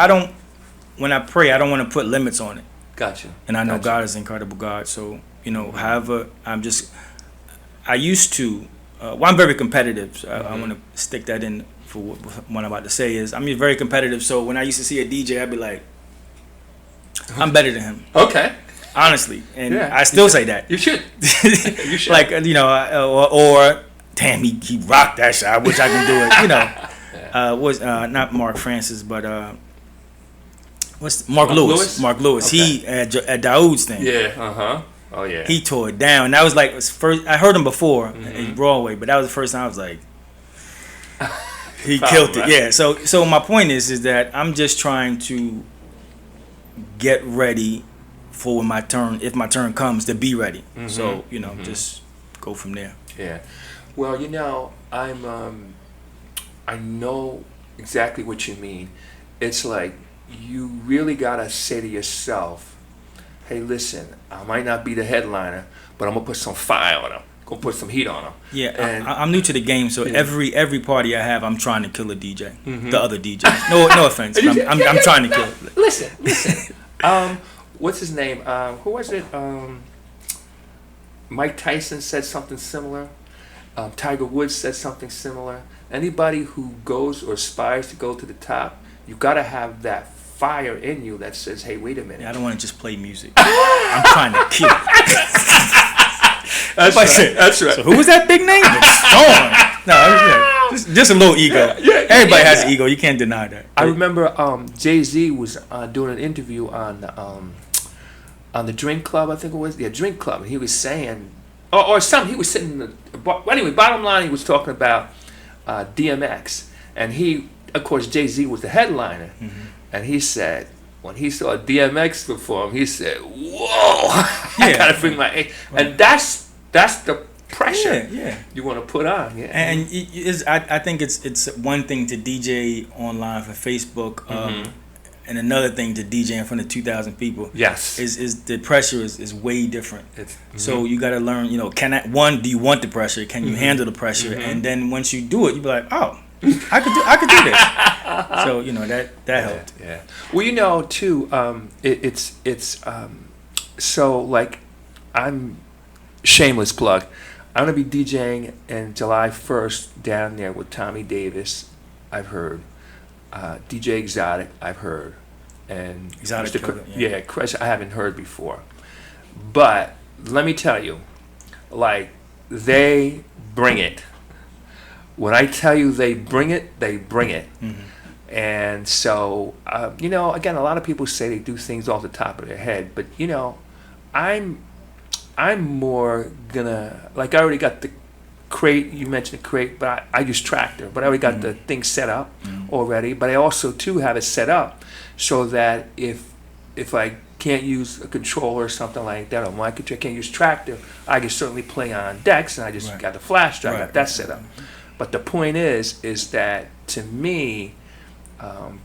don't. When I pray, I don't want to put limits on it. Gotcha. And I know God is an incredible God. So, however, I used to, I'm very competitive. So I want to stick that in for what I'm about to say is, I'm very competitive. So when I used to see a DJ, I'd be like, I'm better than him. Okay. Honestly. And I still say that. You should. You should. Like, or damn, he rocked that shit. I wish I could do it. Was not Mark Francis, but Mark Lewis? Mark Lewis. Okay. He at Daoud's thing. Yeah. Oh yeah. He tore it down. That was like first. I heard him before in Broadway, but that was the first time I was like, he killed it. Yeah. So my point is that I'm just trying to get ready for when my turn, if my turn comes, to be ready. So just go from there. Yeah. Well, I know exactly what you mean. It's like, you really gotta say to yourself, hey, listen, I might not be the headliner, but I'm gonna put some fire on them. Gonna put some heat on them. Yeah, and I'm new to the game, so every party I have, I'm trying to kill a DJ. The other DJ. No offense. But I'm trying to kill. Listen. What's his name? Who was it? Mike Tyson said something similar. Tiger Woods said something similar. Anybody who goes or aspires to go to the top, you gotta have that fire in you that says, hey, wait a minute. Yeah, I don't want to just play music. I'm trying to kill. That's right. So who was that big name? No, just a little ego. Everybody has an ego. You can't deny that. I remember Jay-Z was doing an interview on the Drink Club, I think it was. Yeah, Drink Club. And he was saying, or something, he was sitting in the bar. Anyway, bottom line, he was talking about DMX. And he, of course, Jay-Z was the headliner. and he said when he saw DMX perform, he said, "Whoa, I gotta bring my A." And that's the pressure you want to put on. And I think it's one thing to DJ online for Facebook, and another thing to DJ in front of 2,000 people. Yes, is the pressure is way different. So you got to learn. You know, do you want the pressure? Can you handle the pressure? And then once you do it, you be like, oh, I could do this. So you know that helped. Yeah. Well, you know too. So like, I'm shameless plug. I'm gonna be DJing in July 1st down there with Tommy Davis. I've heard. DJ Exotic, I've heard, and Exotic, Chris, I haven't heard before. But let me tell you, like, they bring it. When I tell you they bring it, they bring it. And so, you know, again, a lot of people say they do things off the top of their head, but you know, I'm more gonna, like, I already got the crate, you mentioned the crate, but I use Tractor, but I already got the thing set up already, but I also too have it set up so that if I can't use a controller or something like that, or my controller can't use Tractor, I can certainly play on decks, and I just got the flash drive, got that set up. But the point is that to me,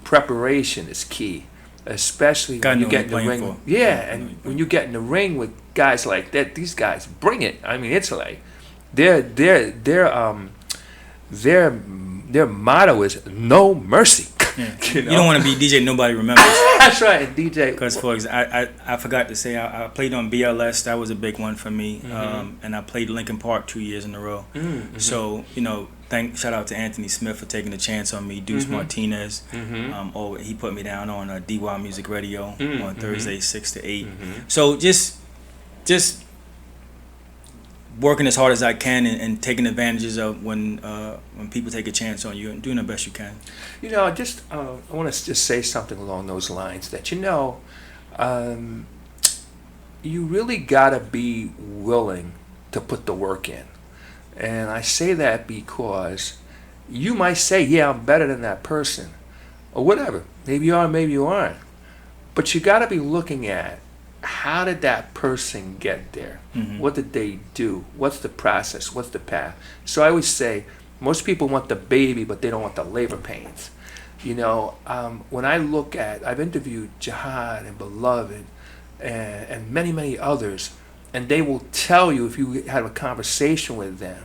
preparation is key, especially when you get in the ring. And when you get in the ring with guys like that, these guys bring it. I mean, it's like their motto is no mercy. You don't want to be DJ nobody remembers. That's right, DJ. Because for example, I forgot to say I played on BLS. That was a big one for me. And I played Linkin Park 2 years in a row. So you know, shout out to Anthony Smith for taking a chance on me. Deuce Martinez, he put me down on DY Music Radio on Thursday 6 to 8. So just working as hard as I can and taking advantages of when people take a chance on you and doing the best you can. You know, I want to just say something along those lines that, you know, you really got to be willing to put the work in. And I say that because you might say, yeah, I'm better than that person or whatever. Maybe you are, maybe you aren't. But you got to be looking at, how did that person get there? What did they do? What's the process? What's the path? So I always say, most people want the baby, but they don't want the labor pains. You know, when I look at, I've interviewed Jihad and Beloved and many, many others, and they will tell you, if you have a conversation with them,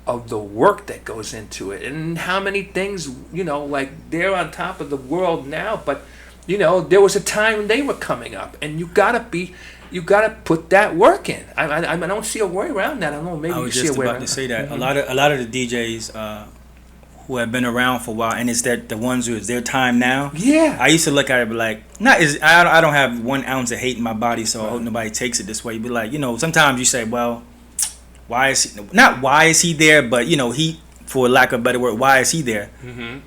of the work that goes into it and how many things, you know, like they're on top of the world now, but you know, there was a time when they were coming up, and you gotta put that work in. I don't see a way around that. I don't know. Maybe you see a way around. I was just about to say that a lot of the DJs who have been around for a while, and it's that the ones who it's their time now. Yeah. I used to look at it, be like, I don't have 1 ounce of hate in my body, so I hope nobody takes it this way. Be like, you know, sometimes you say, well, why is he there? But you know, for lack of a better word, why is he there?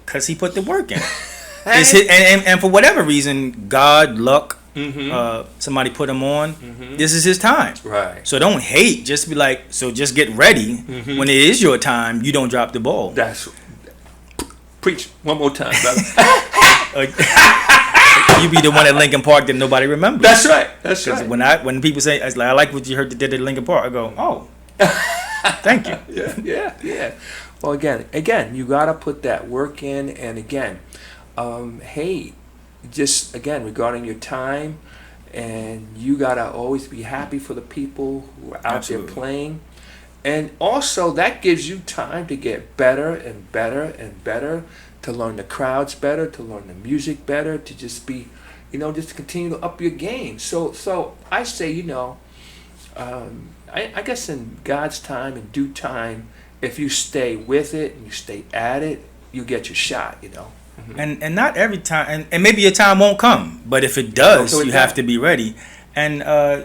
Because he put the work in. And for whatever reason, God, luck, somebody put him on. This is his time. Right. So don't hate. Just be like, so just get ready. When it is your time, you don't drop the ball. That's preach one more time, brother. You be the one at Linkin Park that nobody remembers. That's right. That's right. When people say, I like what you heard that did at Linkin Park, I go, oh, thank you. Yeah. Well, again, you gotta put that work in, and again. Hey, just again regarding your time, and you gotta always be happy for the people who are out there playing, and also that gives you time to get better and better and better, to learn the crowds better, to learn the music better, to just be, you know, just to continue to up your game. So I say, you know, I guess in God's time, in due time, if you stay with it and you stay at it, you get your shot, you know. And not every time, and maybe your time won't come, but if it does, you have to be ready. And I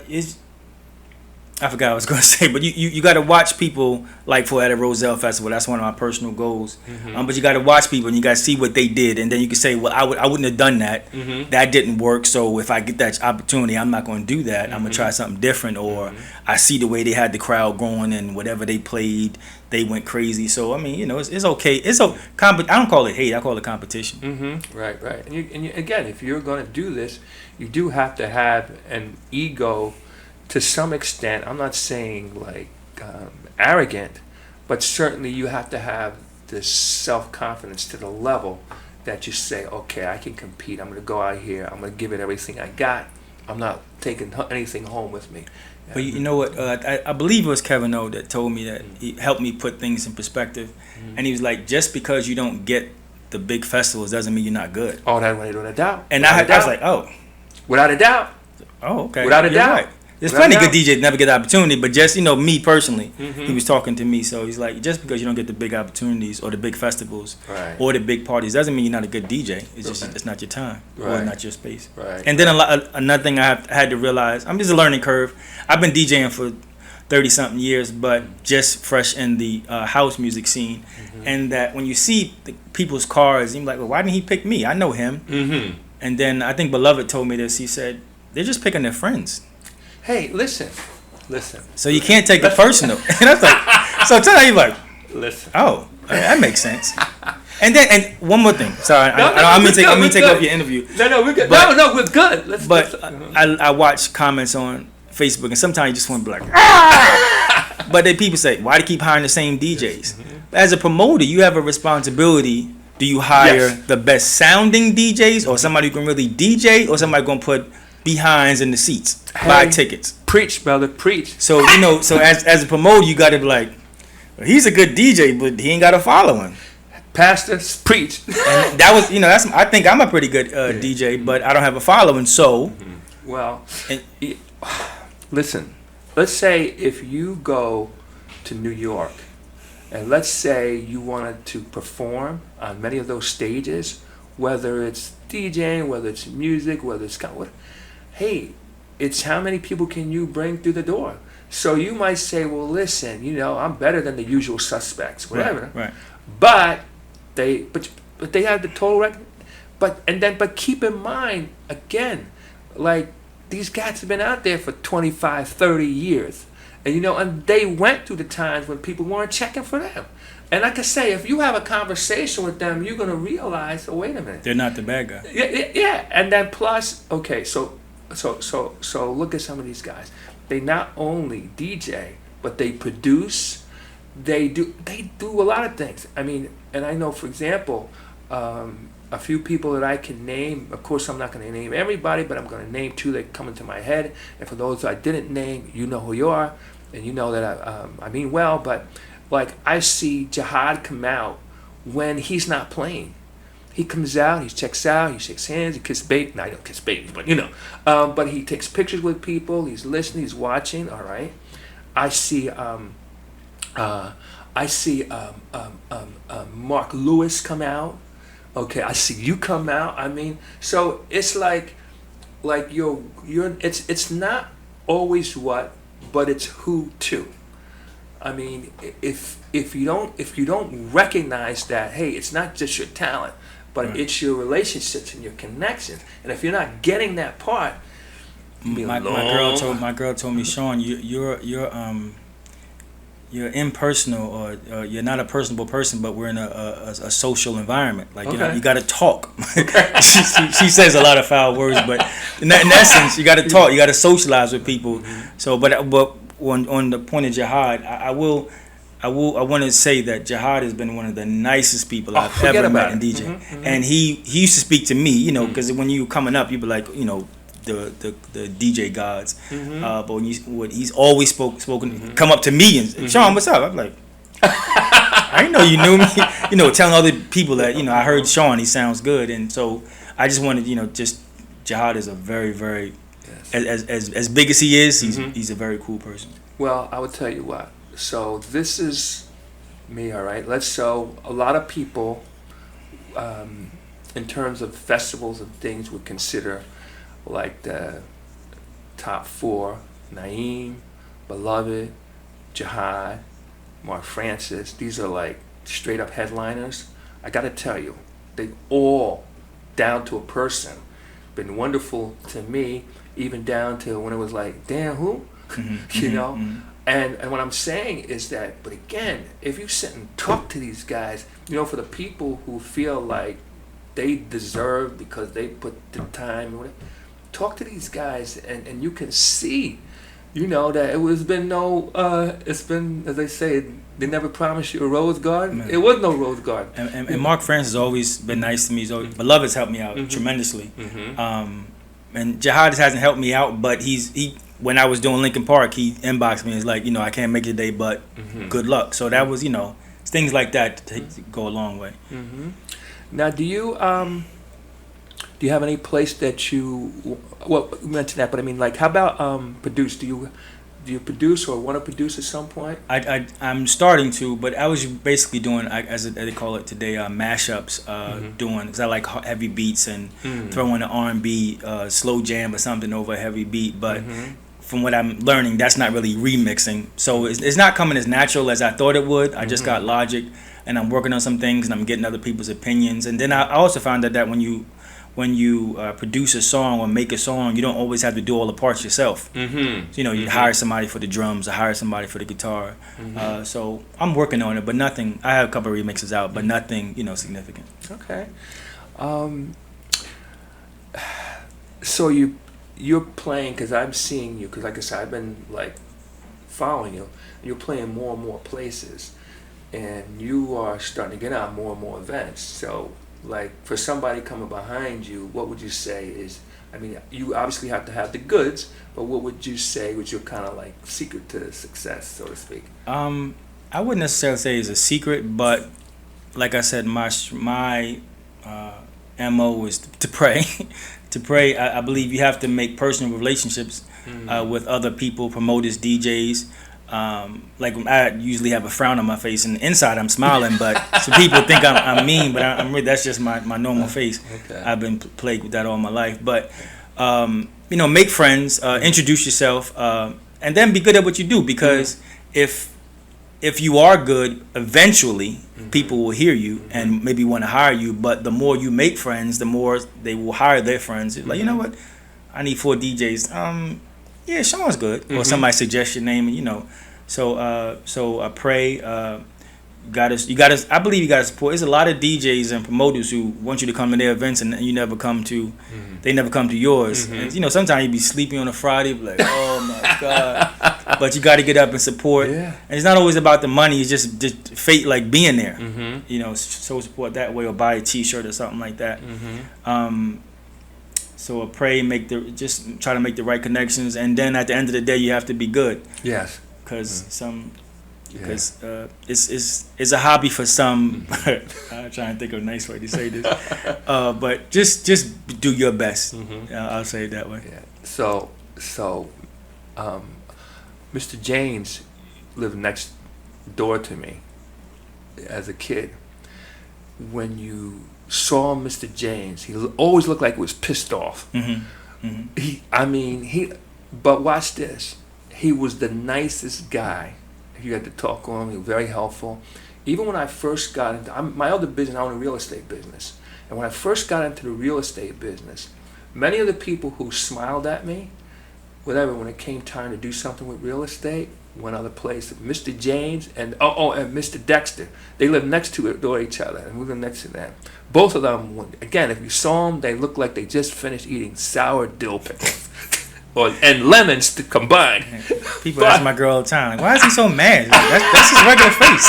I forgot what I was going to say, but you got to watch people, like for at a Roselle Festival. That's one of my personal goals. But you got to watch people and you got to see what they did, and then you can say, well, I wouldn't have done that. That didn't work. So if I get that opportunity, I'm not going to do that. I'm going to try something different. Or I see the way they had the crowd going and whatever they played, they went crazy. So I mean, you know, it's okay. I don't call it hate. I call it competition. Right. And you, again, if you're going to do this, you do have to have an ego. To some extent, I'm not saying like arrogant, but certainly you have to have this self-confidence to the level that you say, okay, I can compete. I'm going to go out here. I'm going to give it everything I got. I'm not taking anything home with me. But you know what? I believe it was Kevin O that told me that he helped me put things in perspective. And he was like, just because you don't get the big festivals doesn't mean you're not good. Oh, that's without a doubt. And I was like, oh. Without a doubt. Oh, okay. Without a doubt. Right. There's plenty of good DJs that never get the opportunity, but just, you know, me personally, he was talking to me, so he's like, just because you don't get the big opportunities or the big festivals or the big parties doesn't mean you're not a good DJ. It's just it's not your time or not your space. And then another thing I had to realize, I'm just a learning curve. I've been DJing for 30-something years, but just fresh in the house music scene, and that when you see people's cars, you're like, well, why didn't he pick me? I know him. And then I think Beloved told me this. He said, they're just picking their friends. Hey, listen. So you can't take it personal. And I was like, so tell you like, listen. Oh, that makes sense. And one more thing. Sorry, I'm gonna take up your interview. No, we're good. No, we're good. I watch comments on Facebook, and sometimes you just want to be like, ah! But then people say, why do you keep hiring the same DJs? As a promoter, you have a responsibility. Do you hire the best sounding DJs, or somebody who can really DJ, or somebody going to put behinds in the seats, buy tickets? Preach, brother, preach. So, you know, as a promoter, you got to be like, well, he's a good DJ, but he ain't got a following. Pastor, preach. And that was, you know, I think I'm a pretty good DJ, but I don't have a following, so. Well, listen, let's say if you go to New York, and let's say you wanted to perform on many of those stages, whether it's DJing, whether it's music, whether it's hey, it's how many people can you bring through the door? So you might say, well, listen, you know, I'm better than the usual suspects, whatever. Right. But they have the total record. But keep in mind, again, like these cats have been out there for 25, 30 years. And, you know, and they went through the times when people weren't checking for them. And like I say, if you have a conversation with them, you're going to realize, oh, wait a minute. They're not the bad guy. Yeah. And then plus, okay, so look at some of these guys. They not only DJ, but they produce. They do a lot of things. I mean, and I know, for example, a few people that I can name. Of course, I'm not going to name everybody, but I'm going to name two that come into my head. And for those I didn't name, you know who you are. And you know that I mean well, but like I see Jihad come out when he's not playing. He comes out, he checks out, he shakes hands, he kisses baby. No, I don't kiss babies, but you know. But he takes pictures with people. He's listening, he's watching. All right. I see Mark Lewis come out. Okay, I see you come out. I mean, so it's like you're. It's not always what. But it's who too. I mean, if you don't recognize that, hey, it's not just your talent, but it's your relationships and your connections. And if you're not getting that part, my girl told me, Shawn, you're impersonal, or you're not a personable person, but we're in a social environment. Like, you know, you got to talk. she says a lot of foul words, but in essence, you got to talk. You got to socialize with people. So, but on the point of Jihad, I want to say that Jihad has been one of the nicest people I've ever met in DJ. And he used to speak to me, you know, because when you were coming up, you'd be like, you know, the DJ gods, but when he's always spoken, come up to me and Shawn, what's up? I'm like, I didn't know you knew me. You know, telling other people that, you know, I heard Shawn, he sounds good, and so I just wanted, you know, just Jihad is a very, very as big as he is, he's a very cool person. Well, I would tell you what. So this is me, all right. So a lot of people, in terms of festivals and things, would consider like the top four, Naeem, Beloved, Jihad, Mark Francis, these are like straight up headliners. I gotta tell you, they all, down to a person, been wonderful to me, even down to when it was like, damn, who? You know? And what I'm saying is that, but again, if you sit and talk to these guys, you know, for the people who feel like they deserve because they put the time, talk to these guys and you can see, you know, that it's been, as they say, they never promised you a rose garden. Man. It was no rose garden. And Mark Francis has always been nice to me. He's always, Beloved's helped me out tremendously. And Jihad hasn't helped me out, but he when I was doing Lincoln Park, he inboxed me and was like, you know, I can't make it today, but good luck. So that was, you know, things like that to go a long way. Now, do you have any place that you, well, you mentioned that, but I mean, like, how about produce? Do you produce or want to produce at some point? I'm starting to, but I was basically doing, as they call it today, mashups, doing, because I like heavy beats and throwing an R&B slow jam or something over a heavy beat, but from what I'm learning, that's not really remixing. So it's not coming as natural as I thought it would. I just got Logic, and I'm working on some things, and I'm getting other people's opinions. And then I also found out that when you produce a song or make a song, you don't always have to do all the parts yourself. So, you know, you hire somebody for the drums or hire somebody for the guitar. So I'm working on it, but nothing. I have a couple of remixes out, but nothing, you know, significant. Okay. So you're playing, because I'm seeing you, because like I said, I've been like following you, and you're playing more and more places, and you are starting to get on more and more events. So, like, for somebody coming behind you, what would you say is, I mean, you obviously have to have the goods, but what would you say was your kind of like secret to success, so to speak? I wouldn't necessarily say it's a secret, but like I said, my MO is to pray. To pray, I believe you have to make personal relationships with other people, promoters, DJs. Like, I usually have a frown on my face, and inside I'm smiling, but so people think I'm mean, but I'm really, that's just my normal face. Okay. I've been plagued with that all my life. But you know, make friends, introduce yourself, and then be good at what you do, because if you are good, eventually people will hear you and maybe want to hire you. But the more you make friends, the more they will hire their friends. Like, you know what, I need 4 DJs. Yeah, Shawn's good. Or somebody suggests your name, and you know. So I pray. You gotta. I believe you gotta support. There's a lot of DJs and promoters who want you to come to their events, and you never come to. They never come to yours. And, you know, sometimes you be sleeping on a Friday, like, oh my God. But you got to get up and support. Yeah. And it's not always about the money. It's just fate, like being there. You know, show support that way, or buy a T-shirt or something like that. So I pray, just try to make the right connections, and then at the end of the day, you have to be good. Yes. Because it's a hobby for some. I'm trying to think of a nice way to say this, but just do your best. I'll say it that way. Yeah. So, Mr. James lived next door to me as a kid. When you saw Mr. James, he always looked like he was pissed off. But watch this. He was the nicest guy. You had to talk to him. He was very helpful. Even when I first got into my other business, I own a real estate business. And when I first got into the real estate business, many of the people who smiled at me, whatever, when it came time to do something with real estate, went other places. Mr. James and Mr. Dexter, they lived next to each other, and we lived next to them. Both of them, again, if you saw them, they looked like they just finished eating sour dill pickles. And lemons to combine. People ask my girl all the time, like, why is he so mad? Like, that's his regular face.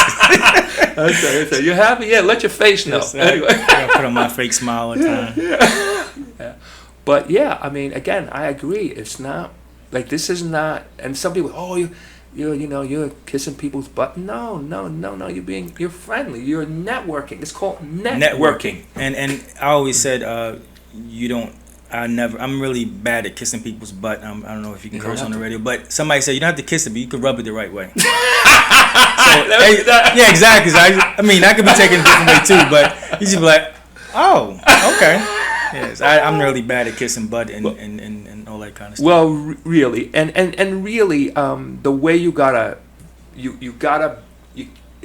Okay. You happy? Yeah, let your face know. Anyway. I gotta put on my fake smile all the time. Yeah. But yeah, I mean, again, I agree. It's not like, this is not. And some people, you're kissing people's butt. No. You're friendly. You're networking. It's called networking. And I always said, I'm really bad at kissing people's butt. I don't know if you can curse on the radio, but somebody said you don't have to kiss it, but you can rub it the right way. Yeah, exactly. I mean, that could be taken a different way too, but you just be like, oh, okay. Yes, I'm really bad at kissing butt and all that that kind of stuff. Well, really, and really, the way you gotta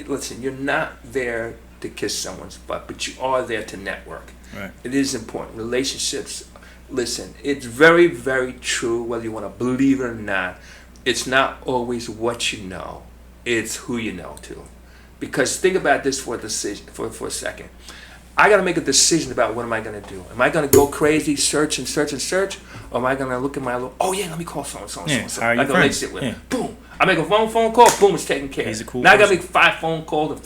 listen. You're not there to kiss someone's butt, but you are there to network. Right. It is important. Relationships. Listen, it's very, very true. Whether you want to believe it or not, it's not always what you know. It's who you know too. Because think about this for a second. I got to make a decision about what am I going to do. Am I going to go crazy, search and search and search, or am I going to look at my little? Oh yeah, let me call someone. I go make shit with. Yeah. Boom. I make a phone call. Boom, it's taken care of. Cool now I got to make 5 phone calls.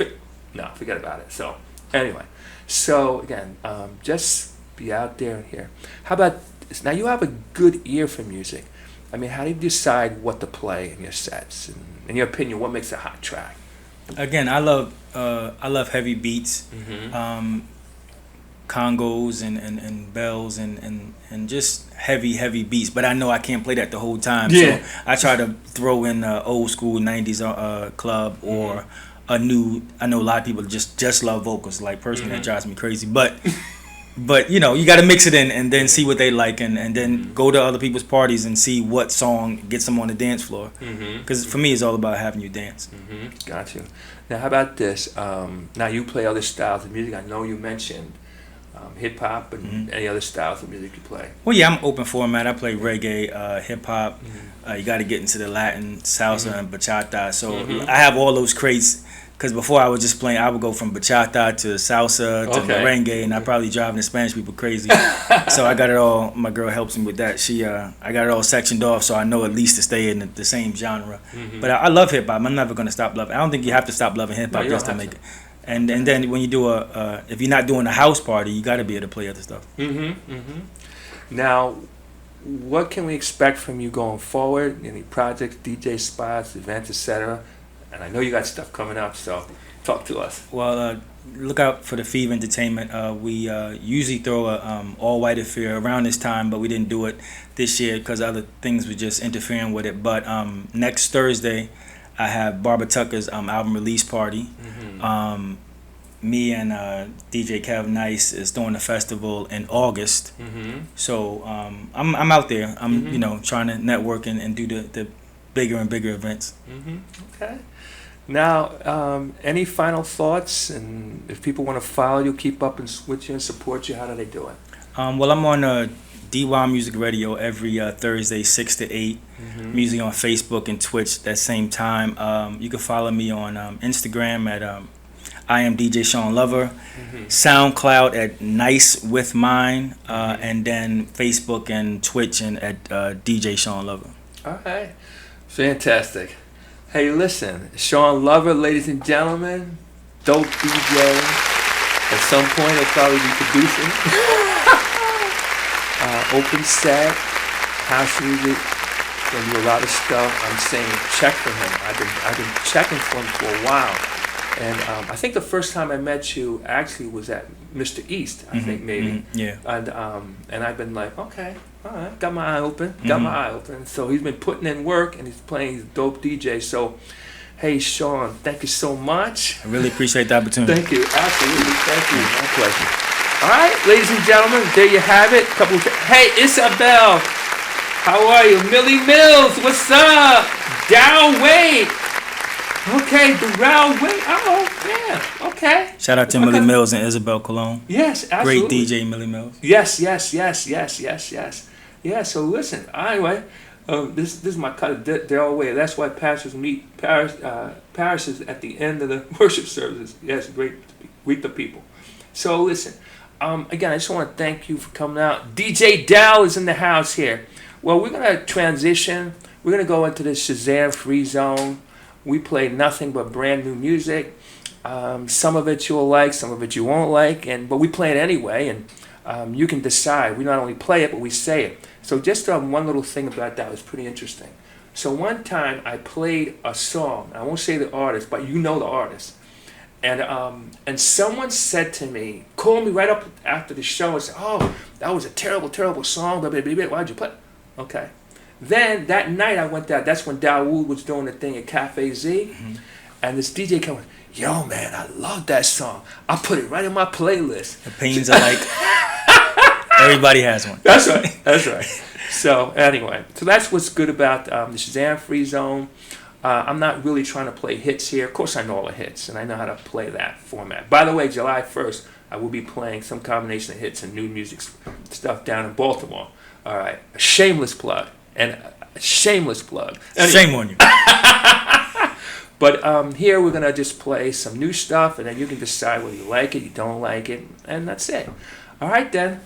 No, forget about it. So anyway, again, just be out there and here. How about this? Now you have a good ear for music. I mean, how do you decide what to play in your sets? And in your opinion, what makes a hot track? Again, I love heavy beats, congos and bells and just heavy beats. But I know I can't play that the whole time. Yeah. So I try to throw in old school 90s club or a new. I know a lot of people just love vocals. Like personally, that drives me crazy. But you know, you got to mix it in and then see what they like and then go to other people's parties and see what song gets them on the dance floor. Because for me, it's all about having you dance. Got you. Now, how about this? Now you play other styles of music. I know you mentioned hip hop and any other styles of music you play. Well, yeah, I'm open format. I play reggae, hip hop. You got to get into the Latin, salsa, and bachata. So I have all those crates. Because before I was just playing, I would go from bachata to salsa to merengue, and I probably driving the Spanish people crazy. So I got it all. My girl helps me with that. I got it all sectioned off, so I know at least to stay in the same genre. But I love hip hop. I'm never gonna stop loving. I don't think you have to stop loving hip hop just to make it. And then when you do if you're not doing a house party, you got to be able to play other stuff. Now, what can we expect from you going forward? Any projects, DJ spots, events, etc.? And I know you got stuff coming up, so talk to us. Well, look out for the Fever Entertainment. We usually throw a all-white affair around this time, but we didn't do it this year because other things were just interfering with it. But next Thursday, I have Barbara Tucker's album release party. Me and DJ Kev Nice is throwing a festival in August. So I'm out there. I'm trying to network and do the bigger and bigger events. Okay. Now, any final thoughts? And if people want to follow you, keep up and with you and support you, how do they do it? Well, I'm on DY Music Radio every Thursday, 6 to 8. Music on Facebook and Twitch that same time. You can follow me on Instagram at I am DJ Shawn Lover, SoundCloud at Nice With Mine, and then Facebook and Twitch and at DJ Shawn Lover. All right. Fantastic. Hey, listen, Shawn Lover, ladies and gentlemen, dope DJ. At some point, he'll probably be producing. Open set, house music, gonna do a lot of stuff. I'm saying check for him. I've been checking for him for a while, and I think the first time I met you actually was at Mr. East. I think maybe. Yeah. And I've been like, okay. All right, got my eye open. So he's been putting in work and he's playing. He's a dope DJ. So, hey, Shawn, thank you so much. I really appreciate the opportunity. Thank you, absolutely. Thank you. My pleasure. All right, ladies and gentlemen, there you have it. Hey, Isabel, how are you? Millie Mills, what's up? Down Wade. Okay, Doral Wade. Oh, yeah. Okay. Shout out to Millie Mills and Isabel Cologne. Yes, absolutely. Great DJ, Millie Mills. Yes. Yeah, so listen, anyway, this is my cut of Daryl Way. That's why pastors meet parishes at the end of the worship services. Yes, greet the people. So listen, again, I just want to thank you for coming out. DJ Dal is in the house here. Well, we're going to transition. We're going to go into the Shazam free zone. We play nothing but brand new music. Some of it you'll like, some of it you won't like, but we play it anyway, and you can decide. We not only play it, but we say it. So just one little thing about that was pretty interesting. So one time I played a song. I won't say the artist, but you know the artist. And someone said to me, called me right up after the show and said, "Oh, that was a terrible, terrible song. Blah, blah, blah, blah. Why'd you play?" Okay. Then that night I went out. That's when Dawood was doing the thing at Cafe Z, and this DJ came. Yo, man, I love that song. I put it right in my playlist. Opinions are like everybody has one. That's right. That's right. So anyway, so that's what's good about the Shazam Free Zone. I'm not really trying to play hits here. Of course, I know all the hits, and I know how to play that format. By the way, July 1st, I will be playing some combination of hits and new music stuff down in Baltimore. All right, a shameless plug. And a shameless plug. Anyway. Shame on you. But here we're going to just play some new stuff, and then you can decide whether you like it, you don't like it, and that's it. All right, then.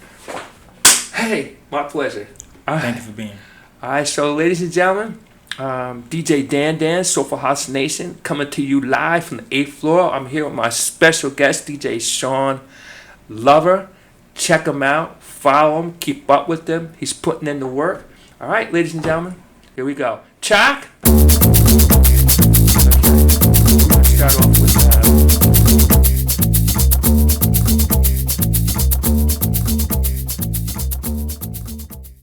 Hey, my pleasure. Thank you for being here. All right, so ladies and gentlemen, DJ Dan, Soulful House Nation, coming to you live from the 8th floor. I'm here with my special guest, DJ Shawn Lover. Check him out, follow him, keep up with him. He's putting in the work. All right, ladies and gentlemen, here we go. Chuck. Start off with